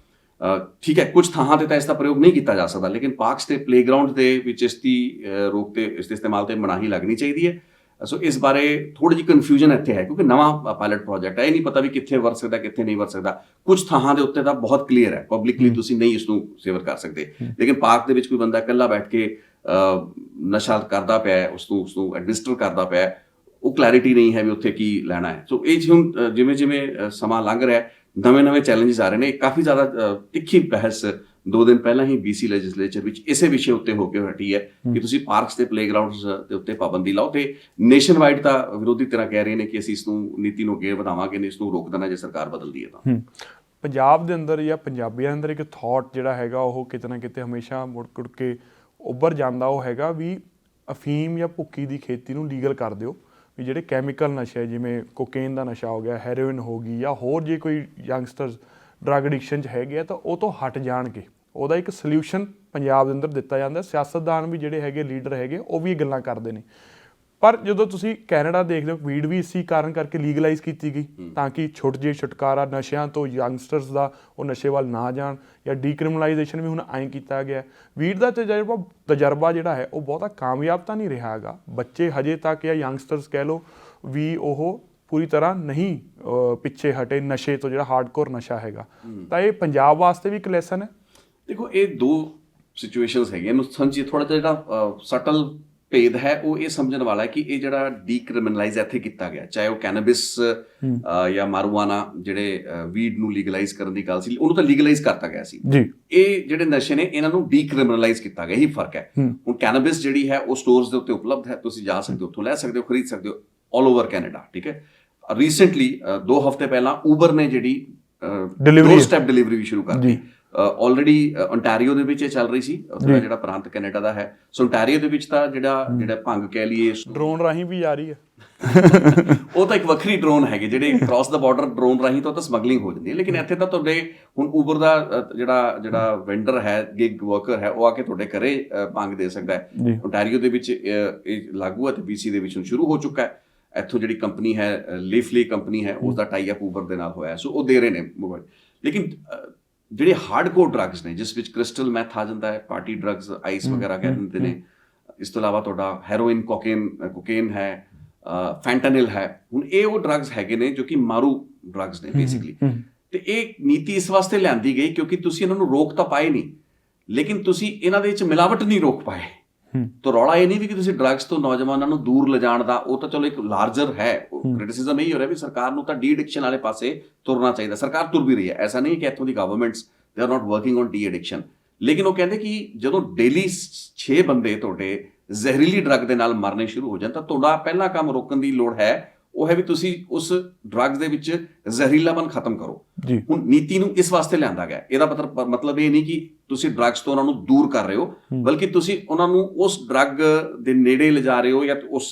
ਠੀਕ ਹੈ, ਕੁਝ ਥਾਵਾਂ ਤੇ ਤਾਂ ਇਸ ਦਾ ਪ੍ਰਯੋਗ ਨਹੀਂ ਕੀਤਾ ਜਾ ਸਕਦਾ, ਲੇਕਿਨ ਪਾਰਕਸ ਤੇ ਪਲੇਗਰਾਊਂਡ ਦੇ ਵਿੱਚ ਇਸ ਦੀ ਰੋਕ ਤੇ ਇਸ ਦੇ ਇਸਤੇਮਾਲ ਤੇ ਮਨਾਹੀ ਲੱਗਣੀ ਚਾਹੀਦੀ ਹੈ। ਸੋ ਇਸ ਬਾਰੇ ਥੋੜੀ ਜਿਹੀ ਕਨਫਿਊਜ਼ਨ ਇੱਥੇ ਹੈ, ਕਿਉਂਕਿ ਨਵਾਂ ਪਾਇਲਟ ਪ੍ਰੋਜੈਕਟ ਹੈ, ਇਹ ਨਹੀਂ ਪਤਾ ਵੀ ਕਿੱਥੇ ਵਰਤ ਸਕਦਾ ਕਿੱਥੇ ਨਹੀਂ ਵਰਤ ਸਕਦਾ। ਕੁਝ ਥਾਵਾਂ ਦੇ ਉੱਤੇ ਤਾਂ ਬਹੁਤ ਕਲੀਅਰ ਹੈ, ਪਬਲਿਕਲੀ ਤੁਸੀਂ ਨਹੀਂ ਇਸ ਨੂੰ ਸੇਵਰ ਕਰ ਸਕਦੇ, ਲੇਕਿਨ ਪਾਰਕ ਦੇ ਵਿੱਚ ਕੋਈ ਬੰਦਾ ਇਕੱਲਾ ਬੈਠ ਕੇ ਨਸ਼ਾ ਕਰਦਾ ਪਿਆ ਹੈ, ਉਸ ਨੂੰ ਐਡਮਿਨਿਸਟਰ ਕਰਦਾ ਪਿਆ ਹੈ, ਉਹ ਕਲੈਰਿਟੀ ਨਹੀਂ ਹੈ ਵੀ ਉੱਥੇ ਕੀ ਲੈਣਾ ਹੈ। ਸੋ ਇਹ ਹੁਣ ਜਿਵੇਂ ਜਿਵੇਂ ਸਮਾਂ ਲੰਘ ਰਿਹਾ, ਨਵੇਂ ਚੈਲੰਜਸ ਆ ਰਹੇ ਨੇ। ਕਾਫੀ ਜ਼ਿਆਦਾ ਤਿੱਖੀ ਬਹਿਸ 2 ਦਿਨ ਪਹਿਲਾਂ ਹੀ BC ਲੈਜਿਸਲੇਚਰ ਵਿੱਚ ਇਸੇ ਵਿਸ਼ੇ ਉੱਤੇ ਹੋ ਕੇ ਹਟੀ ਹੈ ਕਿ ਤੁਸੀਂ ਪਾਰਕਸ ਤੇ ਪਲੇਗਰਾਊਂਡਸ ਦੇ ਉੱਤੇ ਪਾਬੰਦੀ ਲਾਓ, ਤੇ ਨੇਸ਼ਨ ਵਾਈਡ ਤਾਂ ਵਿਰੋਧੀ ਧਿਰਾਂ ਕਹਿ ਰਹੇ ਨੇ ਕਿ ਅਸੀਂ ਇਸ ਨੂੰ ਨੀਤੀ ਨੂੰ ਅੱਗੇ ਵਧਾਵਾਂਗੇ, ਇਸ ਨੂੰ ਰੋਕ ਦੇਣਾ ਜੇ ਸਰਕਾਰ ਬਦਲਦੀ ਹੈ ਤਾਂ। ਪੰਜਾਬ ਦੇ ਅੰਦਰ ਜਾਂ ਪੰਜਾਬੀਆਂ ਅੰਦਰ ਇੱਕ ਥਾਟ ਜਿਹੜਾ ਹੈਗਾ ਉਹ ਕਿਤੇ ਨਾ ਕਿਤੇ ਹਮੇਸ਼ਾ ਮੁੜ ਕੇ ਉੱਭਰ ਜਾਂਦਾ, ਉਹ ਹੈਗਾ ਵੀ ਅਫੀਮ ਜਾਂ ਭੁੱਕੀ ਦੀ ਖੇਤੀ ਨੂੰ ਲੀਗਲ ਕਰ ਦਿਓ, ਵੀ ਜਿਹੜੇ ਕੈਮੀਕਲ ਨਸ਼ੇ ਜਿਵੇਂ ਕੋਕੇਨ ਦਾ ਨਸ਼ਾ ਹੋ ਗਿਆ, ਹੈਰੋਇਨ ਹੋ ਗਈ, ਜਾਂ ਹੋਰ ਜੇ ਕੋਈ ਯੰਗਸਟਰਸ ਡਰੱਗ ਐਡਿਕਸ਼ਨ 'ਚ ਹੈਗੇ ਆ ਤਾਂ ਉਹ ਤੋਂ ਹਟ ਜਾਣਗੇ। ਉਹਦਾ ਇੱਕ ਸਲਿਊਸ਼ਨ ਪੰਜਾਬ ਦੇ ਅੰਦਰ ਦਿੱਤਾ ਜਾਂਦਾ। ਸਿਆਸਤਦਾਨ ਵੀ ਜਿਹੜੇ ਹੈਗੇ, ਲੀਡਰ ਹੈਗੇ, ਉਹ ਵੀ ਇਹ ਗੱਲਾਂ ਕਰਦੇ ਨੇ। ਪਰ ਜਦੋਂ ਤੁਸੀਂ ਕੈਨੇਡਾ ਦੇਖਦੇ ਹੋ, ਵੀਡ ਵੀ ਇਸੇ ਕਾਰਨ ਕਰਕੇ ਲੀਗਲਾਈਜ਼ ਕੀਤੀ ਗਈ ਤਾਂ ਕਿ ਛੁਟਕਾਰਾ ਨਸ਼ਿਆਂ ਤੋਂ ਯੰਗਸਟਰਸ ਦਾ, ਉਹ ਨਸ਼ੇ ਵੱਲ ਨਾ ਜਾਣ, ਜਾਂ ਡੀਕ੍ਰਿਮੀਨਲਾਈਜੇਸ਼ਨ ਵੀ ਹੁਣ ਐਂ ਕੀਤਾ ਗਿਆ। ਵੀਡ ਦਾ ਤਜਰਬਾ ਜਿਹੜਾ ਹੈ ਉਹ ਬਹੁਤਾ ਕਾਮਯਾਬ ਤਾਂ ਨਹੀਂ ਰਿਹਾ ਹੈਗਾ। ਬੱਚੇ ਹਜੇ ਤੱਕ ਜਾਂ ਯੰਗਸਟਰਸ ਕਹਿ ਲਓ ਵੀ ਉਹ ਪੂਰੀ ਤਰ੍ਹਾਂ ਨਹੀਂ ਪਿੱਛੇ ਹਟੇ ਨਸ਼ੇ ਤੋਂ, ਜਿਹੜਾ ਹਾਰਡਕੋਰ ਨਸ਼ਾ ਹੈਗਾ। ਤਾਂ ਇਹ ਪੰਜਾਬ ਵਾਸਤੇ ਵੀ ਇੱਕ ਲੈਸਨ ਹੈ। ਦੇਖੋ, ਇਹ 2 ਸਿਚੁਏਸ਼ਨਸ ਹੈਗੀਆਂ, ਇਹਨੂੰ ਸਮਝੀਏ ਥੋੜਾ ਜਿਹਾ। ਜਿਹੜਾ ਸਟਲ ਭੇਦ ਹੈ ਉਹ ਇਹ ਸਮਝਣ ਵਾਲਾ ਹੈ ਕਿ ਇਹ ਜਿਹੜਾ ਡੀਕ੍ਰਿਮੀਨਲਾਈਜ਼ ਇੱਥੇ ਕੀਤਾ ਗਿਆ, ਚਾਹੇ ਉਹ ਕੈਨੇਬਿਸ ਜਾਂ ਮਾਰੂਆਨਾ, ਜਿਹੜੇ ਵੀਡ ਨੂੰ ਲੀਗਲਾਈਜ਼ ਕਰਨ ਦੀ ਗੱਲ ਸੀ, ਉਹਨੂੰ ਤਾਂ ਲੀਗਲਾਈਜ਼ ਕਰਤਾ ਗਿਆ ਸੀ ਜੀ। ਇਹ ਜਿਹੜੇ ਨਸ਼ੇ ਨੇ ਇਹਨਾਂ ਨੂੰ ਡੀਕ੍ਰਿਮੀਨਲਾਈਜ਼ ਕੀਤਾ ਗਿਆ, ਇਹੀ ਫਰਕ ਹੈ। ਹੁਣ ਕੈਨੇਬਿਸ ਜਿਹੜੀ ਹੈ ਉਹ ਸਟੋਰਸ ਦੇ ਉੱਤੇ ਉਪਲਬਧ ਹੈ, ਤੁਸੀਂ ਜਾ ਸਕਦੇ ਹੋ, ਉੱਥੋਂ ਲੈ ਸਕਦੇ ਹੋ, ਖਰੀਦ ਸਕਦੇ ਹੋ, ਆਲ ਓਵਰ ਕੈਨੇਡਾ, ਠੀਕ ਹੈ। ਰੀਸੈਂਟਲੀ 2 ਹਫ਼ਤੇ ਪਹਿਲਾਂ ਊਬਰ ਨੇ ਜਿਹੜੀ ਡੋਰ ਸਟੈਪ ਡਿਲੀਵਰੀ ਵੀ ਸ਼ੁਰੂ ਕਰਤੀ। ਆਲਰੇਡੀ ਓਨਟਾਰੀਓ ਦੇ ਵਿੱਚ ਇਹ ਚੱਲ ਰਹੀ ਸੀ, ਉੱਥੇ ਜਿਹੜਾ ਪ੍ਰਾਂਤ ਕੈਨੇਡਾ ਦਾ ਹੈ। ਸੋ ਓਨਟਾਰੀਓ ਦੇ ਵਿੱਚ ਤਾਂ ਜਿਹੜਾ ਭੰਗ ਕਹਿ ਲਈਏ, ਡਰੋਨ ਰਾਹੀਂ ਵੀ ਜਾ ਰਹੀ ਹੈ। ਉਹ ਤਾਂ ਇੱਕ ਵੱਖਰੀ ਡਰੋਨ ਹੈਗੇ, ਜਿਹੜੇ ਕ੍ਰਾਸ ਦਾ ਬਾਰਡਰ ਡਰੋਨ ਰਾਹੀਂ ਤਾਂ ਸਮਗਲਿੰਗ ਹੋ ਜਾਂਦੀ ਹੈ। ਲੇਕਿਨ ਇੱਥੇ ਤਾਂ ਤੁਹਾਡੇ ਹੁਣ ਊਬਰ ਦਾ ਜਿਹੜਾ ਵੈਂਡਰ ਹੈ, ਗਿਗ ਵਰਕਰ ਹੈ, ਉਹ ਆ ਕੇ ਤੁਹਾਡੇ ਘਰੇ ਭੰਗ ਦੇ ਸਕਦਾ ਹੈ। ਓਨਟਾਰੀਓ ਦੇ ਵਿੱਚ ਇਹ ਲਾਗੂ ਹੈ ਤੇ BC ਦੇ ਵਿੱਚ ਹੁਣ ਸ਼ੁਰੂ ਹੋ ਚੁੱਕਾ ਹੈ। ਇੱਥੋਂ ਜਿਹੜੀ ਕੰਪਨੀ ਹੈ, ਲੀਫਲੀ ਕੰਪਨੀ ਹੈ, ਉਸ ਦਾ ਟਾਈ ਅਪ ਊਬਰ ਦੇ ਨਾਲ ਹੋਇਆ, ਸੋ ਉਹ ਦੇ ਰਹੇ ਨੇ ਮੋਬਾਈਲ। ਲੇਕਿਨ ਜਿਹੜੇ ਹਾਰਡਕੋਰ ਡਰੱਗਸ ਨੇ, ਜਿਸ ਵਿੱਚ ਕ੍ਰਿਸਟਲ ਮੈਥ ਆ ਜਾਂਦਾ ਹੈ, ਪਾਰਟੀ ਡਰੱਗਸ, ਆਈਸ ਵਗੈਰਾ ਕਹਿ ਦਿੰਦੇ ਨੇ, ਇਸ ਤੋਂ ਇਲਾਵਾ ਤੁਹਾਡਾ ਹੈਰੋਇਨ, ਕੋਕੇਨ ਹੈ, ਫੈਂਟਾਨਿਲ ਹੈ। ਹੁਣ ਇਹ ਉਹ ਡਰੱਗਸ ਹੈਗੇ ਨੇ ਜੋ ਕਿ ਮਾਰੂ ਡਰੱਗਸ ਨੇ ਬੇਸਿਕਲੀ। ਤੇ ਇਹ ਨੀਤੀ ਇਸ ਵਾਸਤੇ ਲਿਆਂਦੀ ਗਈ ਕਿਉਂਕਿ ਤੁਸੀਂ ਇਹਨਾਂ ਨੂੰ ਰੋਕ ਤਾਂ ਪਾਏ ਨਹੀਂ, ਲੇਕਿਨ ਤੁਸੀਂ ਇਹਨਾਂ ਦੇ ਵਿੱਚ ਮਿਲਾਵਟ ਨਹੀਂ ਰੋਕ ਪਾਏ। ਤਾਂ ਰੌਲਾ ਇਹ ਨਹੀਂ ਵੀ ਕਿ ਤੁਸੀਂ ਡਰੱਗਸ ਤੋਂ ਨੌਜਵਾਨਾਂ ਨੂੰ ਦੂਰ ਲਿਜਾਣ ਦਾ, ਉਹ ਤਾਂ ਚਲੋ ਇੱਕ ਲਾਰਜਰ ਹੈ। ਕ੍ਰਿਟਿਸਿਜ਼ਮ ਇਹ ਹੋ ਰਿਹਾ ਵੀ ਸਰਕਾਰ ਨੂੰ ਤਾਂ ਡੀ ਐਡਿਕਸ਼ਨ ਵਾਲੇ ਪਾਸੇ ਤੁਰਨਾ ਚਾਹੀਦਾ। ਸਰਕਾਰ ਤੁਰ ਵੀ ਰਹੀ ਹੈ, ਐਸਾ ਨਹੀਂ ਕਿ ਇੱਥੋਂ ਦੀ governments they are not working on de addiction. ਲੇਕਿਨ ਉਹ ਕਹਿੰਦੇ ਕਿ ਜਦੋਂ ਡੇਲੀ 6 ਬੰਦੇ ਤੁਹਾਡੇ ਜ਼ਹਿਰੀਲੀ ਡਰੱਗ ਦੇ ਨਾਲ ਮਰਨੇ ਸ਼ੁਰੂ ਹੋ ਜਾਣ ਤਾਂ ਤੁਹਾਡਾ ਪਹਿਲਾ ਕੰਮ ਰੋਕਣ ਦੀ ਲੋੜ ਹੈ, ਉਹ ਹੈ ਵੀ ਤੁਸੀਂ ਉਸ ਡਰੱਗਸ ਦੇ ਵਿੱਚ ਜ਼ਹਿਰੀਲਾਪਨ ਖਤਮ ਕਰੋ। ਹੁਣ ਨੀਤੀ ਨੂੰ ਇਸ ਵਾਸਤੇ ਲਿਆਂਦਾ ਗਿਆ। ਇਹਦਾ ਮਤਲਬ ਇਹ ਨਹੀਂ ਕਿ ਤੁਸੀਂ ਡਰੱਗਸ ਤੋਂ ਉਹਨਾਂ ਨੂੰ ਦੂਰ ਕਰ ਰਹੇ ਹੋ, ਬਲਕਿ ਤੁਸੀਂ ਉਹਨਾਂ ਨੂੰ ਉਸ ਡਰੱਗ ਦੇ ਨੇੜੇ ਲਿਜਾ ਰਹੇ ਹੋ, ਜਾਂ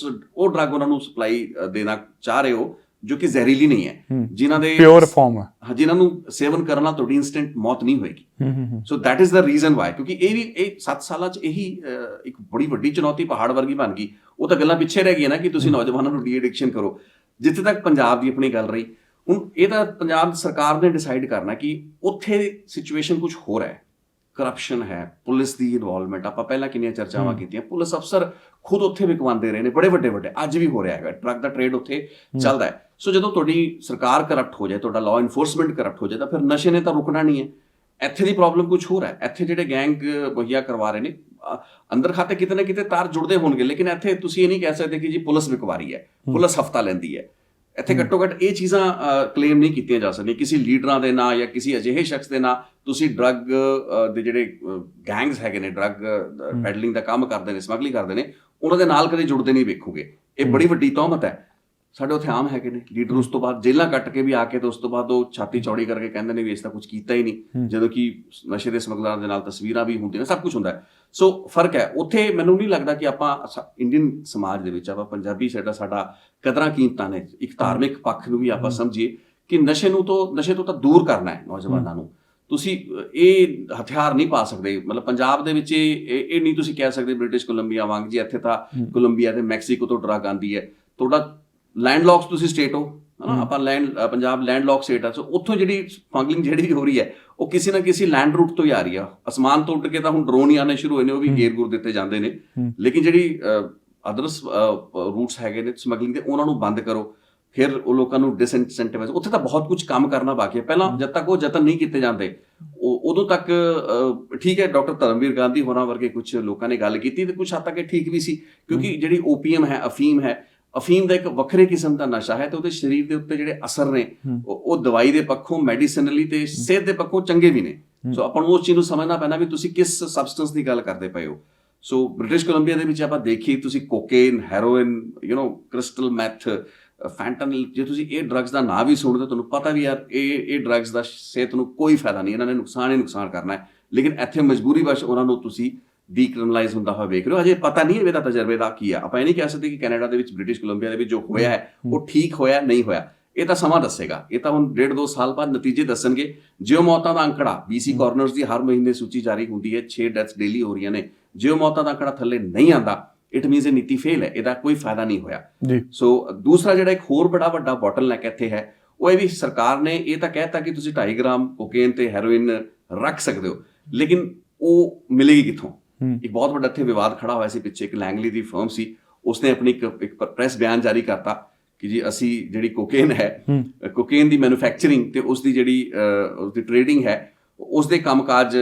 ਉਹ ਡਰੱਗ ਉਹਨਾਂ ਨੂੰ ਸਪਲਾਈ ਦੇਣਾ ਚਾਹ ਰਹੇ ਹੋ ਜੋ ਕਿ ਜ਼ਹਿਰੀਲੀ ਨਹੀਂ ਹੈ, ਜਿਨ੍ਹਾਂ ਦੇ ਪਿਓਰ ਫਾਰਮ ਹੈ, ਜਿਨ੍ਹਾਂ ਨੂੰ ਸੇਵਨ ਕਰਨ ਨਾਲ ਤੁਹਾਡੀ ਇਨਸਟੈਂਟ ਮੌਤ ਨਹੀਂ ਹੋਏਗੀ। So that is the reason why, ਕਿਉਂਕਿ ਇਹ 7 ਸਾਲਾਂ 'ਚ ਇਹੀ ਇੱਕ ਬੜੀ ਵੱਡੀ ਚੁਣੌਤੀ ਪਹਾੜ ਵਰਗੀ ਬਣ ਗਈ। ਉਹ ਤਾਂ ਗੱਲਾਂ ਪਿੱਛੇ ਰਹਿ ਗਈਆਂ ਨਾ ਕਿ ਤੁਸੀਂ ਨੌਜਵਾਨਾਂ ਨੂੰ ਡੀ ਐਡਿਕਸ਼ਨ ਕਰੋ। ਜਿੱਥੇ ਤੱਕ ਪੰਜਾਬ ਦੀ ਆਪਣੀ ਗੱਲ ਰਹੀ, ਹੁਣ ਇਹ ਤਾਂ ਪੰਜਾਬ ਸਰਕਾਰ ਨੇ ਡਿਸਾਈਡ ਕਰਨਾ ਕਿ ਉੱਥੇ ਸਿਚੁਏਸ਼ਨ ਕੁਝ ਹੋਰ ਹੈ, ਕਰਪਸ਼ਨ ਹੈ, ਪੁਲਿਸ ਦੀ ਇਨਵੋਲਵਮੈਂਟ। ਆਪਾਂ ਪਹਿਲਾਂ ਕਿੰਨੀਆਂ ਚਰਚਾਵਾਂ ਕੀਤੀਆਂ, ਪੁਲਿਸ ਅਫਸਰ ਖੁਦ ਉੱਥੇ ਵਿਕਵਾਉਂਦੇ ਰਹੇ ਨੇ, ਬੜੇ ਵੱਡੇ ਅੱਜ ਵੀ ਹੋ ਰਿਹਾ ਹੈਗਾ, ਟਰੱਕ ਦਾ ਟ੍ਰੇਡ ਉੱਥੇ ਚੱਲਦਾ ਹੈ। ਸੋ ਜਦੋਂ ਤੁਹਾਡੀ ਸਰਕਾਰ ਕਰਪਟ ਹੋ ਜਾਏ, ਤੁਹਾਡਾ ਲਾਅ ਇਨਫੋਰਸਮੈਂਟ ਕਰਪਟ ਹੋ ਜਾਏ, ਤਾਂ ਫਿਰ ਨਸ਼ੇ ਨੇ ਤਾਂ ਰੁਕਣਾ ਨਹੀਂ ਹੈ। ਇੱਥੇ ਦੀ ਪ੍ਰੋਬਲਮ ਕੁਝ ਹੋਰ ਹੈ। ਇੱਥੇ ਜਿਹੜੇ ਗੈਂਗ ਮੁਹੱਈਆ ਕਰਵਾ ਰਹੇ ਨੇ, ਅੰਦਰ ਖਾਤੇ ਕਿਤੇ ਨਾ ਕਿਤੇ ਤਾਰ ਜੁੜਦੇ ਹੋਣਗੇ, ਲੇਕਿਨ ਇੱਥੇ ਤੁਸੀਂ ਇਹ ਨਹੀਂ ਕਹਿ ਸਕਦੇ ਕਿ ਜੀ ਪੁਲਿਸ ਵਿਕਵਾਰੀ ਹੈ, ਪੁਲਿਸ ਹਫਤਾ ਲੈਂਦੀ ਹੈ। ਇੱਥੇ ਘੱਟੋ ਘੱਟ ਇਹ ਚੀਜ਼ਾਂ ਕਲੇਮ ਨਹੀਂ ਕੀਤੀਆਂ ਜਾ ਸਕਦੀਆਂ ਕਿਸੇ ਲੀਡਰਾਂ ਦੇ ਨਾਂ ਜਾਂ ਕਿਸੇ ਅਜਿਹੇ ਸ਼ਖਸ ਦੇ ਨਾਂ। ਤੁਸੀਂ ਡਰੱਗ ਦੇ ਜਿਹੜੇ ਗੈਂਗਸ ਹੈਗੇ ਨੇ, ਡਰੱਗ ਪੈਡਲਿੰਗ ਦਾ ਕੰਮ ਕਰਦੇ ਨੇ, ਸਮਗਲਿੰਗ ਕਰਦੇ ਨੇ, ਉਹਨਾਂ ਦੇ ਨਾਲ ਕਦੇ ਜੁੜਦੇ ਨਹੀਂ ਵੇਖੋਗੇ। ਇਹ ਬੜੀ ਵੱਡੀ ਤੌਹਮਤ ਹੈ। ਸਾਡੇ ਉੱਥੇ ਆਮ ਹੈਗੇ ਨੇ ਲੀਡਰ, ਉਸ ਤੋਂ ਬਾਅਦ ਜੇਲ੍ਹਾਂ ਕੱਟ ਕੇ ਵੀ ਆ ਕੇ ਤੇ ਉਸ ਤੋਂ ਬਾਅਦ ਉਹ ਛਾਤੀ ਚੌੜੀ ਕਰਕੇ ਕਹਿੰਦੇ ਨੇ ਵੀ ਇਸ ਦਾ ਕੁਝ ਕੀਤਾ ਹੀ ਨਹੀਂ, ਜਦੋਂ ਕਿ ਨਸ਼ੇ ਦੇ ਸਮਗਲਰਾਂ ਦੇ ਨਾਲ ਤਸਵੀਰਾਂ ਵੀ ਹੁੰਦੀਆਂ ਨੇ, ਸਭ ਕੁਝ ਹੁੰਦਾ ਹੈ। ਸੋ ਫਰਕ ਹੈ ਉੱਥੇ। ਮੈਨੂੰ ਨਹੀਂ ਲੱਗਦਾ ਕਿ ਆਪਾਂ ਇੰਡੀਅਨ ਸਮਾਜ ਦੇ ਵਿੱਚ, ਆਪਾਂ ਪੰਜਾਬੀ ਸਾਡਾ ਕਦਰਾਂ ਕੀਮਤਾਂ ਨੇ, ਇੱਕ ਧਾਰਮਿਕ ਪੱਖ ਨੂੰ ਵੀ ਆਪਾਂ ਸਮਝੀਏ ਕਿ ਨਸ਼ੇ ਤੋਂ ਤਾਂ ਦੂਰ ਕਰਨਾ ਹੈ ਨੌਜਵਾਨਾਂ ਨੂੰ। ਤੁਸੀਂ ਇਹ ਹਥਿਆਰ ਨਹੀਂ ਪਾ ਸਕਦੇ। ਮਤਲਬ ਪੰਜਾਬ ਦੇ ਵਿੱਚ ਇਹ ਨਹੀਂ ਤੁਸੀਂ ਕਹਿ ਸਕਦੇ ਬ੍ਰਿਟਿਸ਼ ਕੋਲੰਬੀਆ ਵਾਂਗ ਜੀ ਇੱਥੇ ਤਾਂ ਕੋਲੰਬੀਆ ਤੇ ਮੈਕਸੀਕੋ ਤੋਂ ਡਰੱਗ ਆਉਂਦੀ ਹੈ। ਤੁਹਾਡਾ ਲੈਂਡਲੌਕਸ ਤੁਸੀਂ ਸਟੇਟ ਹੋ, ਹੈ ਨਾ। ਆਪਾਂ ਪੰਜਾਬ ਲੈਂਡਲੌਕ ਸਟੇਟ ਆ, ਸੋ ਉੱਥੋਂ ਜਿਹੜੀ ਸਮਗਲਿੰਗ ਜਿਹੜੀ ਹੋ ਰਹੀ ਹੈ ਉਹ ਕਿਸੇ ਨਾ ਕਿਸੇ ਲੈਂਡ ਰੂਟ ਤੋਂ ਹੀ ਆ ਰਹੀ ਆ। ਅਸਮਾਨ ਤੋਂ ਉੱਡ ਕੇ ਤਾਂ ਹੁਣ ਡਰੋਨ ਹੀ ਆਉਣੇ ਸ਼ੁਰੂ ਹੋਏ ਨੇ, ਉਹ ਵੀ ਗੇਰ ਗੁਰ ਦਿੱਤੇ ਜਾਂਦੇ ਨੇ। ਲੇਕਿਨ ਜਿਹੜੀ ਅਦਰਸ ਰੂਟਸ ਹੈਗੇ ਨੇ ਸਮਗਲਿੰਗ ਦੇ, ਉਹਨਾਂ ਨੂੰ ਬੰਦ ਕਰੋ, ਫਿਰ ਉਹ ਲੋਕਾਂ ਨੂੰ ਡਿਸਇਨਸੈਂਟਿਵਾਈਜ਼। ਉੱਥੇ ਤਾਂ ਬਹੁਤ ਕੁਝ ਕੰਮ ਕਰਨਾ ਬਾਕੀ ਹੈ। ਪਹਿਲਾਂ ਜਦ ਤੱਕ ਉਹ ਯਤਨ ਨਹੀਂ ਕੀਤੇ ਜਾਂਦੇ ਉਦੋਂ ਤੱਕ ਠੀਕ ਹੈ। ਡਾਕਟਰ ਧਰਮਵੀਰ ਗਾਂਧੀ ਹੋਰਾਂ ਵਰਗੇ ਕੁਝ ਲੋਕਾਂ ਨੇ ਗੱਲ ਕੀਤੀ ਤੇ ਕੁਝ ਹੱਦ ਤੱਕ ਇਹ ਠੀਕ ਵੀ ਸੀ, ਕਿਉਂਕਿ ਜਿਹੜੀ ਓਪੀਐਮ ਹੈ, ਅਫੀਮ ਦਾ ਇੱਕ ਵੱਖਰੇ ਕਿਸਮ ਦਾ ਨਸ਼ਾ ਹੈ ਤੇ ਉਹਦੇ ਸਰੀਰ ਦੇ ਉੱਤੇ ਜਿਹੜੇ ਅਸਰ ਨੇ ਉਹ ਦਵਾਈ ਦੇ ਪੱਖੋਂ, ਮੈਡੀਸਿਨਲੀ ਤੇ ਸਿਹਤ ਦੇ ਪੱਖੋਂ ਚੰਗੇ ਵੀ ਨੇ। ਸੋ ਆਪਾਂ ਨੂੰ ਉਸ ਚੀਜ਼ ਨੂੰ ਸਮਝਣਾ ਪੈਣਾ ਵੀ ਤੁਸੀਂ ਕਿਸ ਸਬਸਟੈਂਸ ਦੀ ਗੱਲ ਕਰਦੇ ਪਏ ਹੋ। ਸੋ ਬ੍ਰਿਟਿਸ਼ ਕੋਲੰਬੀਆ ਦੇ ਵਿੱਚ ਆਪਾਂ ਦੇਖੀਏ, ਤੁਸੀਂ cocaine, heroin, crystal math, fentanyl, ਜੇ ਤੁਸੀਂ ਇਹ ਡਰੱਗਸ ਦਾ ਨਾਂ ਵੀ ਸੁਣਦੇ ਤੁਹਾਨੂੰ ਪਤਾ ਵੀ ਯਾਰ ਇਹ ਡਰੱਗਸ ਦਾ ਸਿਹਤ ਨੂੰ ਕੋਈ ਫਾਇਦਾ ਨਹੀਂ, ਇਹਨਾਂ ਨੇ ਨੁਕਸਾਨ ਹੀ ਨੁਕਸਾਨ ਕਰਨਾ ਹੈ। ਲੇਕਿਨ ਇੱਥੇ ਮਜਬੂਰੀ ਵਸ਼ ਉਹਨਾਂ ਨੂੰ ਤੁਸੀਂ ਡੀਕ੍ਰਿਮੀਨਲਾਈਜ਼ ਹੁੰਦਾ ਹੋਇਆ ਵੇਖ ਰਹੇ ਹੋ। ਅਜੇ ਪਤਾ ਨਹੀਂ ਇਹਦਾ ਤਜਰਬੇ ਦਾ ਕੀ ਆ। ਆਪਾਂ ਇਹ ਨਹੀਂ ਕਹਿ ਸਕਦੇ ਕਿ ਕੈਨੇਡਾ ਦੇ ਵਿੱਚ, ਬ੍ਰਿਟਿਸ਼ ਕੋਲੰਬੀਆ ਦੇ ਵਿੱਚ ਜੋ ਹੋਇਆ ਹੈ ਉਹ ਠੀਕ ਹੋਇਆ ਨਹੀਂ ਹੋਇਆ, ਇਹ ਤਾਂ ਸਮਾਂ ਦੱਸੇਗਾ। ਇਹ ਤਾਂ ਹੁਣ 1.5-2 ਸਾਲ ਬਾਅਦ ਨਤੀਜੇ ਦੱਸਣਗੇ। ਜਿਉਂ ਮੌਤਾਂ ਦਾ ਅੰਕੜਾ BC ਕਾਰਨਰਸ ਦੀ ਹਰ ਮਹੀਨੇ ਸੂਚੀ ਜਾਰੀ ਹੁੰਦੀ ਹੈ, 6 ਡੈਥਸ ਡੇਲੀ ਹੋ ਰਹੀਆਂ ਨੇ। ਜਿਉਂ ਮੌਤਾਂ ਦਾ ਅੰਕੜਾ ਥੱਲੇ ਨਹੀਂ ਆਉਂਦਾ, ਇਟ ਮੀਨਸ ਇਹ ਨੀਤੀ ਫੇਲ ਹੈ, ਇਹਦਾ ਕੋਈ ਫਾਇਦਾ ਨਹੀਂ ਹੋਇਆ ਜੀ। ਸੋ ਦੂਸਰਾ ਜਿਹੜਾ ਇੱਕ ਹੋਰ ਬੜਾ ਵੱਡਾ ਬੋਟਲਨੈਕ ਇੱਥੇ ਹੈ ਉਹ ਇਹ ਵੀ ਸਰਕਾਰ ਨੇ ਇਹ ਤਾਂ ਕਹਿਤਾ ਕਿ ਤੁਸੀਂ 2.5 ਗ੍ਰਾਮ ਕੋਕੇਨ ਤੇ ਹੈਰੋਇਨ ਰੱਖ ਸਕਦੇ ਹੋ, ਲੇਕਿਨ ਉਹ ਮਿਲੇਗੀ ਕਿੱਥੋਂ? ਇੱਕ ਬਹੁਤ ਵੱਡਾ ਇੱਥੇ ਵਿਵਾਦ ਖੜਾ ਹੋਇਆ ਸੀ ਪਿੱਛੇ। ਇੱਕ ਲੈਂਗਲੀ ਦੀ ਫਰਮ ਸੀ, ਉਸਨੇ ਆਪਣੀ ਇੱਕ ਪ੍ਰੈਸ ਬਿਆਨ ਜਾਰੀ ਕਰਤਾ ਕਿ ਜੀ ਅਸੀਂ ਜਿਹੜੀ ਕੋਕੇਨ ਹੈ, ਕੋਕੇਨ ਦੀ ਮੈਨੂਫੈਕਚਰਿੰਗ ਤੇ ਉਸ ਦੀ ਜਿਹੜੀ ਉਸਦੀ ਟ੍ਰੇਡਿੰਗ ਹੈ, ਉਸ ਦੇ ਕੰਮਕਾਜ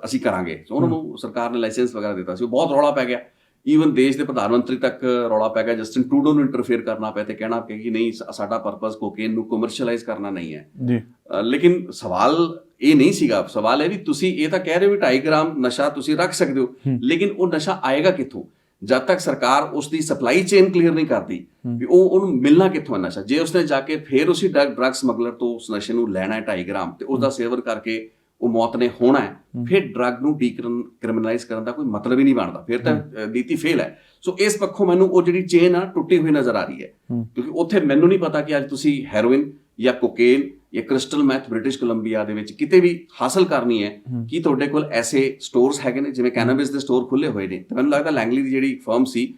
ਅਸੀਂ ਕਰਾਂਗੇ। ਸੋ ਉਹਨਾਂ ਨੂੰ ਸਰਕਾਰ ਨੇ ਲਾਇਸੈਂਸ ਵਗੈਰਾ ਦਿੱਤਾ ਸੀ। ਉਹ ਬਹੁਤ ਰੌਲਾ ਪੈ ਗਿਆ, ਈਵਨ ਦੇਸ਼ ਦੇ ਪ੍ਰਧਾਨ ਮੰਤਰੀ ਤੱਕ ਰੌਲਾ ਪੈ ਗਿਆ। ਜਸਟਿਨ ਟਰੂਡੋ ਨੂੰ ਇੰਟਰਫੇਅਰ ਕਰਨਾ ਪਿਆ ਤੇ ਕਹਿਣਾ ਪਿਆ ਕਿ ਨਹੀਂ, ਸਾਡਾ ਪਰਪਸ ਕੋਕੇਨ ਨੂੰ ਕਮਰਸ਼ੀਅਲਾਈਜ਼ ਕਰਨਾ ਨਹੀਂ ਹੈ ਜੀ। ਲੇਕਿਨ ਸਵਾਲ ਇਹ ਨਹੀਂ ਸੀਗਾ। ਸਵਾਲ ਇਹ ਵੀ ਤੁਸੀਂ ਇਹ ਤਾਂ ਕਹਿ ਰਹੇ ਹੋ ਵੀ 2.5 ਗ੍ਰਾਮ ਨਸ਼ਾ ਤੁਸੀਂ ਰੱਖ ਸਕਦੇ ਹੋ, ਲੇਕਿਨ ਉਹ ਨਸ਼ਾ ਆਏਗਾ ਕਿੱਥੋਂ? ਜਦ ਤੱਕ ਸਰਕਾਰ ਉਸ ਦੀ ਸਪਲਾਈ ਚੇਨ ਕਲੀਅਰ ਨਹੀਂ ਕਰਦੀ ਵੀ ਉਹਨੂੰ ਮਿਲਣਾ ਕਿੱਥੋਂ ਹੈ ਨਸ਼ਾ। ਜੇ ਉਸਨੇ ਜਾ ਕੇ ਫਿਰ ਉਸੇ ਡਰੱਗ ਸਮਗਲਰ ਤੋਂ ਉਸ ਨਸ਼ੇ ਨੂੰ ਲੈਣਾ ਹੈ 2.5 ਗ੍ਰਾਮ ਤੇ ਉਹਦਾ ਸੇਵਨ ਕਰਕੇ ਉਹ ਮੌਤ ਨੇ ਹੋਣਾ ਹੈ, ਫਿਰ ਡਰੱਗ ਨੂੰ ਡੀਕ੍ਰਿਮੀਨਲਾਈਜ਼ ਕਰਨ ਦਾ ਕੋਈ ਮਤਲਬ ਹੀ ਨਹੀਂ ਬਣਦਾ, ਫਿਰ ਤਾਂ ਨੀਤੀ ਫੇਲ ਹੈ। ਸੋ ਇਸ ਪੱਖੋਂ ਮੈਨੂੰ ਉਹ ਜਿਹੜੀ ਚੇਨ ਆ ਟੁੱਟੀ ਹੋਈ ਨਜ਼ਰ ਆ ਰਹੀ ਹੈ, ਕਿਉਂਕਿ ਉੱਥੇ ਮੈਨੂੰ ਨਹੀਂ ਪਤਾ ਕਿ ਅੱਜ ਤੁਸੀਂ ਹੈਰੋਇਨ ਜਾਂ ਕੋਕੇਨ ਜਾਂ ਕ੍ਰਿਸਟਲ ਮੈਥ ਬ੍ਰਿਟਿਸ਼ ਕੋਲੰਬੀਆ ਦੇ ਵਿੱਚ ਕਿਤੇ ਵੀ ਹਾਸਲ ਕਰਨੀ ਹੈ, ਕੀ ਤੁਹਾਡੇ ਕੋਲ ਐਸੇ ਸਟੋਰਸ ਹੈਗੇ ਨੇ ਜਿਵੇਂ ਕੈਨਾਬਿਸ ਦੇ ਸਟੋਰ ਖੁੱਲੇ ਹੋਏ ਨੇ? ਤੇ ਮੈਨੂੰ ਲੱਗਦਾ ਲੈਂਗਲੀ ਦੀ ਜਿਹੜੀ ਫਰਮ ਸੀ,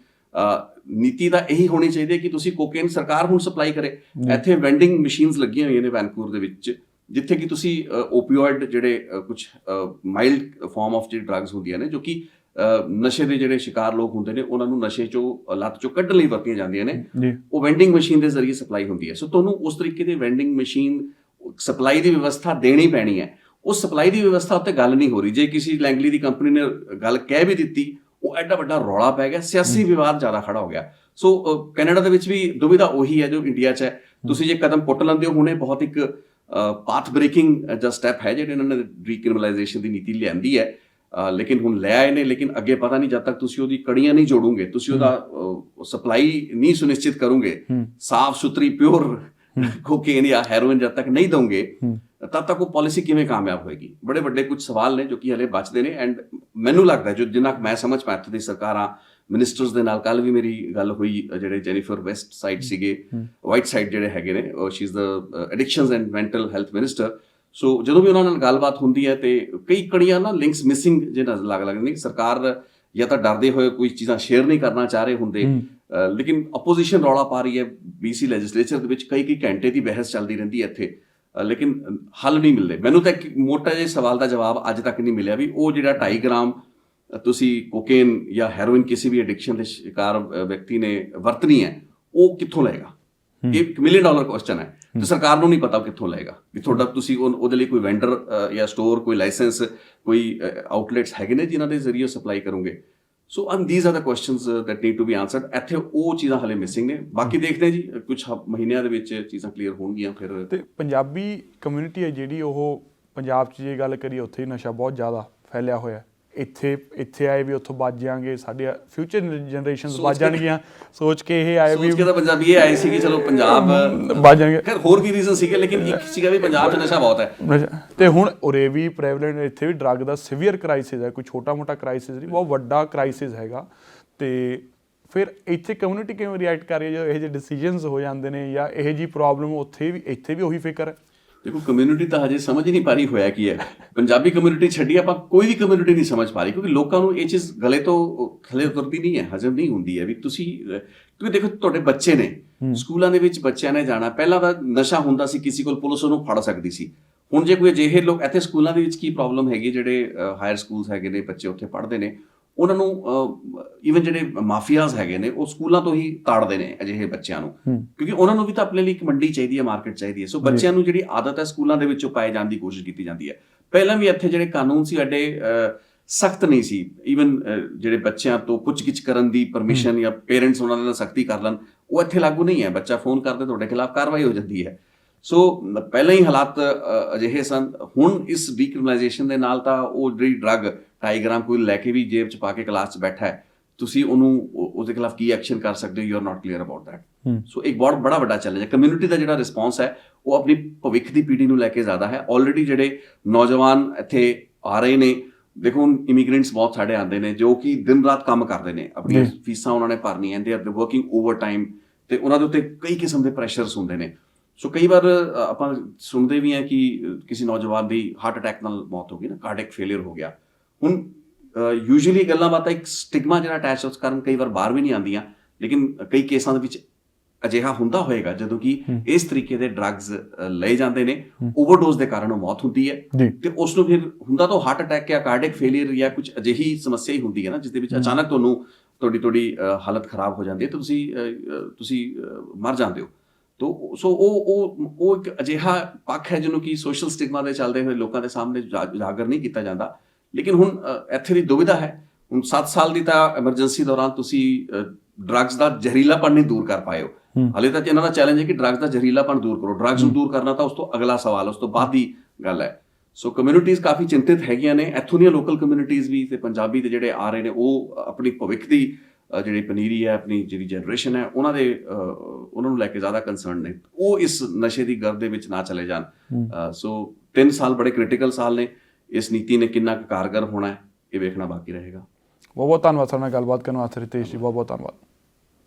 ਨੀਤੀ ਤਾਂ ਇਹੀ ਹੋਣੀ ਚਾਹੀਦੀ ਹੈ ਕਿ ਤੁਸੀਂ ਕੋਕੇਨ ਸਰਕਾਰ ਹੁਣ ਸਪਲਾਈ ਕਰੇ। ਇੱਥੇ ਵੈਂਡਿੰਗ ਮਸ਼ੀਨਸ ਲੱਗੀਆਂ ਹੋਈਆਂ ਨੇ ਵੈਨਕੂਵਰ ਦੇ ਵਿੱਚ, ਜਿੱਥੇ ਕਿ ਤੁਸੀਂ ਓਪੀਓਇਡ ਜਿਹੜੇ ਕੁਝ ਮਾਈਲਡ ਫਾਰਮ ਆਫ ਜਿਹੜੀ ਡਰੱਗਸ ਹੁੰਦੀਆਂ ਨੇ, ਜੋ ਕਿ ਨਸ਼ੇ ਦੇ ਜਿਹੜੇ ਸ਼ਿਕਾਰ ਲੋਕ ਹੁੰਦੇ ਨੇ ਉਹਨਾਂ ਨੂੰ ਨਸ਼ੇ ਚੋਂ ਲੱਤ ਚੋਂ ਕੱਢਣ ਲਈ ਵਰਤੀਆਂ ਜਾਂਦੀਆਂ ਨੇ, ਉਹ ਵੈਂਡਿੰਗ ਮਸ਼ੀਨ ਦੇ ਜ਼ਰੀਏ ਸਪਲਾਈ ਹੁੰਦੀ ਹੈ। ਸੋ ਤੁਹਾਨੂੰ ਉਸ ਤਰੀਕੇ ਦੀ ਵੈਂਡਿੰਗ ਮਸ਼ੀਨ ਸਪਲਾਈ ਦੀ ਵਿਵਸਥਾ ਦੇਣੀ ਪੈਣੀ ਹੈ। ਉਸ ਸਪਲਾਈ ਦੀ ਵਿਵਸਥਾ ਉੱਤੇ ਗੱਲ ਨਹੀਂ ਹੋ ਰਹੀ। ਜੇ ਕਿਸੇ ਲੈਂਗਲੀ ਦੀ ਕੰਪਨੀ ਨੇ ਗੱਲ ਕਹਿ ਵੀ ਦਿੱਤੀ, ਉਹ ਐਡਾ ਵੱਡਾ ਰੌਲਾ ਪੈ ਗਿਆ, ਸਿਆਸੀ ਵਿਵਾਦ ਜ਼ਿਆਦਾ ਖੜਾ ਹੋ ਗਿਆ। ਸੋ ਕੈਨੇਡਾ ਦੇ ਵਿੱਚ ਵੀ ਦੁਵਿਧਾ ਉਹੀ ਹੈ ਜੋ ਇੰਡੀਆ 'ਚ ਹੈ। ਤੁਸੀਂ ਜੇ ਕਦਮ ਪੁੱਟ ਲੈਂਦੇ ਹੋ, ਹੁਣੇ ਬਹੁਤ ਇੱਕ ਪਾਥ ਬ੍ਰੇਕਿੰਗ ਜਾਂ ਸਟੈਪ ਹੈ ਜਿਹੜੇ ਇਹਨਾਂ ਨੇ ਡੀਕ੍ਰਿਮੀਨਲਾਈਜ਼ੇਸ਼ਨ ਦੀ ਨੀਤੀ ਲਿਆਂਦੀ ਹੈ, ਲੇਕਿਨ ਹੁਣ ਲੈ ਆਏ ਨੇ। ਲੇਕਿਨ ਅੱਗੇ ਪਤਾ ਨਹੀਂ, ਜਦ ਤੱਕ ਤੁਸੀਂ ਉਹਦੀ ਕੜੀਆਂ ਨਹੀਂ ਜੋੜੋਗੇ, ਤੁਸੀਂ ਉਹਦਾ ਸਪਲਾਈ ਨਹੀਂ ਸੁਨਿਸ਼ਚਿਤ ਕਰੋਗੇ, ਸਾਫ਼ ਸੁਥਰੀ ਪਿਓਰ ਕੋਕੇਨ ਜਾਂ ਹੈਰੋਇਨ ਜਦ ਤੱਕ ਨਹੀਂ ਦੋਗੇ, ਤਦ ਤੱਕ ਉਹ ਪਾਲਿਸੀ ਕਿਵੇਂ ਕਾਮਯਾਬ ਹੋਏਗੀ? ਬੜੇ ਵੱਡੇ ਕੁਝ ਸਵਾਲ ਨੇ ਜੋ ਕਿ ਹਲੇ ਬਚਦੇ ਨੇ। ਐਂਡ ਮੈਨੂੰ ਲੱਗਦਾ ਜਿੰਨਾ ਮੈਂ ਸਮਝ ਪਾਇਆ ਇੱਥੇ ਦੀ ਸਰਕਾਰਾਂ, ਮਿਨਿਸਟਰਸ ਦੇ ਨਾਲ ਕੱਲ ਵੀ ਮੇਰੀ ਗੱਲ ਹੋਈ, ਜਿਹੜੇ ਜੈਨੀਫਰ ਵੈਸਟ ਸਾਈਡ ਸੀਗੇ, ਵਾਈਟ ਸਾਈਡ ਜਿਹੜੇ ਹੈਗੇ ਨੇ, she is the addictions and mental health minister. So ਜਦੋਂ ਵੀ ਉਹਨਾਂ ਨਾਲ ਗੱਲਬਾਤ ਹੁੰਦੀ ਹੈ ਤੇ ਕਈ ਕੜੀਆਂ ਨਾ ਲਿੰਕਸ ਮਿਸਿੰਗ ਜਿਹੇ ਲੱਗਦੇ ਨੇ। ਸਰਕਾਰ ਜਾਂ ਤਾਂ ਡਰਦੇ ਹੋਏ ਕੋਈ ਚੀਜ਼ਾਂ ਸ਼ੇਅਰ ਨਹੀਂ ਕਰਨਾ ਚਾਹ ਰਹੇ ਹੁੰਦੇ, ਲੇਕਿਨ ਆਪੋਜੀਸ਼ਨ ਰੌਲਾ ਪਾ ਰਹੀ ਹੈ। BC ਲੈਜਿਸਲੇਚਰ ਦੇ ਵਿੱਚ ਕਈ ਘੰਟੇ ਦੀ ਬਹਿਸ ਚੱਲਦੀ ਰਹਿੰਦੀ ਹੈ ਇੱਥੇ, ਲੇਕਿਨ ਹੱਲ ਨਹੀਂ ਮਿਲਦੇ। ਮੈਨੂੰ ਤਾਂ ਇੱਕ ਮੋਟਾ ਜਿਹਾ ਸਵਾਲ ਦਾ ਜਵਾਬ ਅੱਜ ਤੱਕ ਨਹੀਂ ਮਿਲਿਆ ਵੀ ਉਹ ਜਿਹੜਾ 2.5 ਗ੍ਰਾਮ ਤੁਸੀਂ ਕੋਕੇਨ ਜਾਂ ਹੈਰੋਇਨ ਕਿਸੇ ਵੀ ਐਡਿਕਸ਼ਨ ਦੇ ਸ਼ਿਕਾਰ ਵਿਅਕਤੀ ਨੇ ਵਰਤਣੀ ਹੈ, ਉਹ ਕਿੱਥੋਂ ਲਏਗਾ? ਇਹ $1 ਮਿਲੀਅਨ ਕੁਐਸਚਨ ਹੈ ਤੇ ਸਰਕਾਰ ਨੂੰ ਨਹੀਂ ਪਤਾ ਕਿੱਥੋਂ ਲਏਗਾ। ਵੀ ਤੁਹਾਡਾ ਤੁਸੀਂ ਉਹਦੇ ਲਈ ਕੋਈ ਵੈਂਡਰ ਜਾਂ ਸਟੋਰ, ਕੋਈ ਲਾਇਸੈਂਸ, ਕੋਈ ਆਊਟਲੈਟਸ ਹੈਗੇ ਨੇ ਜਿਨ੍ਹਾਂ ਦੇ ਜ਼ਰੀਏ ਸਪਲਾਈ ਕਰੋਗੇ? So these are the questions that need to be answered. ਇੱਥੇ ਉਹ ਚੀਜ਼ਾਂ ਹਲੇ ਮਿਸਿੰਗ ਨੇ। ਬਾਕੀ ਦੇਖਦੇ ਹਾਂ ਜੀ, ਕੁਝ ਮਹੀਨਿਆਂ ਦੇ ਵਿੱਚ ਚੀਜ਼ਾਂ ਕਲੀਅਰ ਹੋਣਗੀਆਂ ਫਿਰ। ਤੇ ਪੰਜਾਬੀ ਕਮਿਊਨਿਟੀ ਹੈ ਜਿਹੜੀ, ਉਹ ਪੰਜਾਬ 'ਚ ਜੇ ਗੱਲ ਕਰੀਏ ਉੱਥੇ ਹੀ ਨਸ਼ਾ ਬਹੁਤ ਜ਼ਿਆਦਾ ਫੈਲਿਆ ਹੋਇਆ। ਇੱਥੇ ਆਏ ਵੀ ਉੱਥੋਂ ਬਚ ਜਾਣਗੇ, ਸਾਡੇ ਫਿਊਚਰ ਜਨਰੇਸ਼ਨਸ ਬਚ ਜਾਣਗੀਆਂ ਸੋਚ ਕੇ ਇਹ ਆਏ ਵੀ ਤਾਂ ਪੰਜਾਬੀ ਇਹ ਆਏ ਸੀ ਕਿ ਚਲੋ ਪੰਜਾਬ ਬਚ ਜਾਣਗੇ। ਖੈਰ ਹੋਰ ਵੀ ਰੀਜ਼ਨ ਸੀਗੇ, ਲੇਕਿਨ ਇੱਕ ਸੀਗਾ ਵੀ ਪੰਜਾਬ 'ਚ ਨਸ਼ਾ ਬਹੁਤ ਹੈ। ਤੇ ਹੁਣ ਉਰੇ ਵੀ ਪ੍ਰੈਵਲੈਂਟ, ਇੱਥੇ ਵੀ ਡਰੱਗ ਦਾ ਸੀਵੀਅਰ ਕ੍ਰਾਈਸਿਸ ਹੈ। ਕੋਈ ਛੋਟਾ ਮੋਟਾ ਕ੍ਰਾਈਸਿਸ ਨਹੀਂ, ਬਹੁਤ ਵੱਡਾ ਕ੍ਰਾਈਸਿਸ ਹੈਗਾ। ਤੇ ਫਿਰ ਇੱਥੇ ਕਮਿਊਨਿਟੀ ਕਿਵੇਂ ਰਿਐਕਟ ਕਰ ਰਹੀ ਹੈ ਜਦੋਂ ਇਹੋ ਜਿਹੇ ਡਿਸੀਜਨਸ ਹੋ ਜਾਂਦੇ ਨੇ ਜਾਂ ਇਹੋ ਜਿਹੀ ਪ੍ਰੋਬਲਮ? ਇੱਥੇ ਵੀ ਉਹੀ ਫਿਕਰ ਹੈ। ਦੇਖੋ, ਕਮਿਊਨਿਟੀ ਤਾਂ ਹਜੇ ਸਮਝ ਹੀ ਨਹੀਂ ਪਾ ਰਹੀ ਹੋਇਆ ਕੀ ਹੈ। ਪੰਜਾਬੀ ਕਮਿਊਨਿਟੀ ਛੱਡੀ, ਆਪਾਂ ਕੋਈ ਵੀ ਕਮਿਊਨਿਟੀ ਨਹੀਂ ਸਮਝ ਪਾ ਰਹੀ, ਕਿਉਂਕਿ ਲੋਕਾਂ ਨੂੰ ਇਹ ਚੀਜ਼ ਗਲੇ ਤੋਂ ਥੱਲੇ ਉਤਰਦੀ ਨਹੀਂ ਹੈ, ਹਜ਼ਮ ਨਹੀਂ ਹੁੰਦੀ ਹੈ ਵੀ ਤੁਸੀਂ ਕਿਉਂਕਿ ਦੇਖੋ ਤੁਹਾਡੇ ਬੱਚੇ ਨੇ, ਸਕੂਲਾਂ ਦੇ ਵਿੱਚ ਬੱਚਿਆਂ ਨੇ ਜਾਣਾ, ਪਹਿਲਾਂ ਤਾਂ ਨਸ਼ਾ ਹੁੰਦਾ ਸੀ ਕਿਸੇ ਕੋਲ, ਪੁਲਿਸ ਉਹਨੂੰ ਫੜ ਸਕਦੀ ਸੀ। ਹੁਣ ਜੇ ਕੋਈ ਅਜਿਹੇ ਲੋਕ ਇੱਥੇ ਸਕੂਲਾਂ ਦੇ ਵਿੱਚ ਕੀ ਪ੍ਰੋਬਲਮ ਹੈਗੀ, ਜਿਹੜੇ ਹਾਇਰ ਸਕੂਲਸ ਹੈਗੇ ਨੇ, ਬੱਚੇ ਉੱਥੇ ਪੜ੍ਹਦੇ ਨੇ, ਉਹਨਾਂ ਨੂੰ ਈਵਨ ਜਿਹੜੇ ਮਾਫੀਆਜ਼ ਹੈਗੇ ਨੇ ਉਹ ਸਕੂਲਾਂ ਤੋਂ ਹੀ ਤਾੜਦੇ ਨੇ ਅਜਿਹੇ ਬੱਚਿਆਂ ਨੂੰ, ਕਿਉਂਕਿ ਉਹਨਾਂ ਨੂੰ ਵੀ ਤਾਂ ਆਪਣੇ ਲਈ ਇੱਕ ਮੰਡੀ ਚਾਹੀਦੀ ਹੈ, ਮਾਰਕੀਟ ਚਾਹੀਦੀ ਹੈ। ਸੋ ਬੱਚਿਆਂ ਨੂੰ ਜਿਹੜੀ ਆਦਤ ਹੈ ਸਕੂਲਾਂ ਦੇ ਵਿੱਚੋਂ ਪਾਏ ਜਾਣ ਦੀ ਕੋਸ਼ਿਸ਼ ਕੀਤੀ ਜਾਂਦੀ ਹੈ। ਪਹਿਲਾਂ ਵੀ ਇੱਥੇ ਜਿਹੜੇ ਕਾਨੂੰਨ ਸੀ ਐਡੇ ਸਖਤ ਨਹੀਂ ਸੀ, ਈਵਨ ਜਿਹੜੇ ਬੱਚਿਆਂ ਤੋਂ ਪੁੱਛਗਿੱਛ ਕਰਨ ਦੀ ਪਰਮਿਸ਼ਨ ਜਾਂ ਪੇਰੈਂਟਸ ਉਹਨਾਂ ਨਾਲ ਸਖਤੀ ਕਰ ਲੈਣ, ਉਹ ਇੱਥੇ ਲਾਗੂ ਨਹੀਂ ਹੈ। ਬੱਚਾ ਫੋਨ ਕਰਦੇ ਤੁਹਾਡੇ ਖਿਲਾਫ ਕਾਰਵਾਈ ਹੋ ਜਾਂਦੀ ਹੈ। ਸੋ ਪਹਿਲਾਂ ਹੀ ਹਾਲਾਤ ਅਜਿਹੇ ਸਨ। ਹੁਣ ਇਸ ਡੀਕ੍ਰਿਮੀਨਲਾਈਜੇਸ਼ਨ ਦੇ ਨਾਲ ਤਾਂ ਉਹ ਜਿਹੜੀ ਡਰੱਗ 2.5 ਗ੍ਰਾਮ ਕੋਈ ਲੈ ਕੇ ਵੀ ਜੇਬ 'ਚ ਪਾ ਕੇ ਕਲਾਸ 'ਚ ਬੈਠਾ ਹੈ, ਤੁਸੀਂ ਉਹਨੂੰ ਉਹਦੇ ਖਿਲਾਫ ਕੀ ਐਕਸ਼ਨ ਕਰ ਸਕਦੇ ਹੋ, you are not clear about that. So ਇੱਕ ਬਹੁਤ ਬੜਾ ਵੱਡਾ ਚੈਲੰਜ ਹੈ। ਕਮਿਊਨਿਟੀ ਦਾ ਜਿਹੜਾ ਰਿਸਪੌਂਸ ਹੈ ਉਹ ਆਪਣੀ ਭਵਿੱਖ ਦੀ ਪੀੜ੍ਹੀ ਨੂੰ ਲੈ ਕੇ ਜ਼ਿਆਦਾ ਹੈ। ਆਲਰੇਡੀ ਜਿਹੜੇ ਨੌਜਵਾਨ ਇੱਥੇ ਆ ਰਹੇ ਨੇ, ਦੇਖੋ ਹੁਣ ਇਮੀਗ੍ਰੈਂਟਸ ਬਹੁਤ ਸਾਡੇ ਆਉਂਦੇ ਨੇ ਜੋ ਕਿ ਦਿਨ ਰਾਤ ਕੰਮ ਕਰਦੇ ਨੇ, ਆਪਣੀਆਂ ਫੀਸਾਂ ਉਹਨਾਂ ਨੇ ਭਰਨੀਆਂ, they are working over time, ਤੇ ਉਹਨਾਂ ਦੇ ਉੱਤੇ ਕਈ ਕਿਸਮ ਦੇ ਪ੍ਰੈਸ਼ਰਸ ਹੁੰਦੇ ਨੇ। ਸੋ ਕਈ ਵਾਰ ਆਪਾਂ ਸੁਣਦੇ ਵੀ ਹਾਂ ਕਿ ਕਿਸੇ ਨੌਜਵਾਨ ਦੀ ਹਾਰਟ ਅਟੈਕ ਨਾਲ ਮੌਤ ਹੋ ਗਈ ਨਾ, ਕਾਰਡਿਕ ਫੇਲਿਅਰ ਹੋ ਗਿਆ। ਹੁਣ ਯੂਜੂਅਲੀ ਗੱਲਾਂ ਬਾਤਾਂ ਇੱਕ ਸਟਿਗਮਾ ਜਿਹੜਾ ਅਟੈਚ ਉਸ ਕਾਰਨ ਕਈ ਵਾਰ ਬਾਹਰ ਵੀ ਨਹੀਂ ਆਉਂਦੀਆਂ, ਲੇਕਿਨ ਕਈ ਕੇਸਾਂ ਦੇ ਵਿੱਚ ਅਜਿਹਾ ਹੁੰਦਾ ਹੋਏਗਾ ਜਦੋਂ ਕਿ ਇਸ ਤਰੀਕੇ ਦੇ ਡਰੱਗਸ ਲਏ ਜਾਂਦੇ ਨੇ, ਓਵਰਡੋਜ਼ ਦੇ ਕਾਰਨ ਉਹ ਮੌਤ ਹੁੰਦੀ ਹੈ, ਤੇ ਉਸ ਨੂੰ ਫਿਰ ਹੁੰਦਾ ਤਾਂ ਹਾਰਟ ਅਟੈਕ ਜਾਂ ਕਾਰਡਿਕ ਫੇਲਿਅਰ ਜਾਂ ਕੁਝ ਅਜਿਹੀ ਸਮੱਸਿਆ ਹੀ ਹੁੰਦੀ ਹੈ ਨਾ, ਜਿਸ ਦੇ ਵਿੱਚ ਅਚਾਨਕ ਤੁਹਾਡੀ ਹਾਲਤ ਖਰਾਬ ਹੋ ਜਾਂਦੀ ਹੈ ਤੇ ਤੁਸੀਂ ਮਰ ਜਾਂਦੇ ਹੋ। ਸੋ ਉਹ ਇੱਕ ਅਜਿਹਾ ਪੱਖ ਹੈ ਜਿਹਨੂੰ ਕਿ ਸੋਸ਼ਲ ਸਟਿਗਮਾ ਦੇ ਚੱਲਦੇ ਹੋਏ ਲੋਕਾਂ ਦੇ ਸਾਹਮਣੇ ਉਜਾਗਰ ਨਹੀਂ ਕੀਤਾ ਜਾਂਦਾ। ਲੇਕਿਨ ਹੁਣ ਇੱਥੇ ਦੀ ਦੁਵਿਧਾ ਹੈ, ਹੁਣ 7 ਸਾਲ ਦੀ ਤਾਂ ਐਮਰਜੈਂਸੀ ਦੌਰਾਨ ਤੁਸੀਂ ਡਰੱਗਸ ਦਾ ਜ਼ਹਿਰੀਲਾਪਣ ਨਹੀਂ ਦੂਰ ਕਰ ਪਾਏ ਹੋ। ਹਾਲੇ ਤੱਕ ਇਹਨਾਂ ਦਾ ਚੈਲੰਜ ਹੈ ਕਿ ਡਰੱਗਸ ਦਾ ਜ਼ਹਿਰੀਲਾਪਣ ਦੂਰ ਕਰੋ। ਡਰੱਗਸ ਨੂੰ ਦੂਰ ਕਰਨਾ ਤਾਂ ਉਸ ਤੋਂ ਅਗਲਾ ਸਵਾਲ, ਉਸ ਤੋਂ ਬਾਅਦ ਦੀ ਗੱਲ ਹੈ। ਸੋ ਕਮਿਊਨਿਟੀਜ਼ ਕਾਫੀ ਚਿੰਤਿਤ ਹੈਗੀਆਂ ਨੇ, ਇੱਥੋਂ ਦੀਆਂ ਲੋਕਲ ਕਮਿਊਨਿਟੀਜ਼ ਵੀ ਤੇ ਪੰਜਾਬੀ ਦੇ ਜਿਹੜੇ ਆ ਰਹੇ ਨੇ, ਉਹ ਆਪਣੀ ਭਵਿੱਖ ਦੀ ਜਿਹੜੀ ਪਨੀਰੀ ਹੈ, ਆਪਣੀ ਜਿਹੜੀ ਜਨਰੇਸ਼ਨ ਹੈ, ਉਹਨਾਂ ਨੂੰ ਲੈ ਕੇ ਜ਼ਿਆਦਾ ਕੰਸਰਨ ਨੇ, ਉਹ ਇਸ ਨਸ਼ੇ ਦੀ ਗਰਦ ਦੇ ਵਿੱਚ ਨਾ ਚਲੇ ਜਾਣ। ਸੋ 3 ਸਾਲ ਬੜੇ ਕ੍ਰਿਟੀਕਲ ਸਾਲ ਨੇ। ਇਸ ਨੀਤੀ ਨੇ ਕਿੰਨਾ ਕਾਰਗਰ ਹੋਣਾ ਹੈ ਇਹ ਵੇਖਣਾ ਬਾਕੀ ਰਹੇਗਾ। ਬਹੁਤ ਬਹੁਤ ਧੰਨਵਾਦ ਸਾਡੇ ਨਾਲ ਗੱਲਬਾਤ ਕਰਨ ਵਾਸਤੇ ਰਿਤੇਸ਼ ਜੀ, ਬਹੁਤ ਬਹੁਤ ਧੰਨਵਾਦ।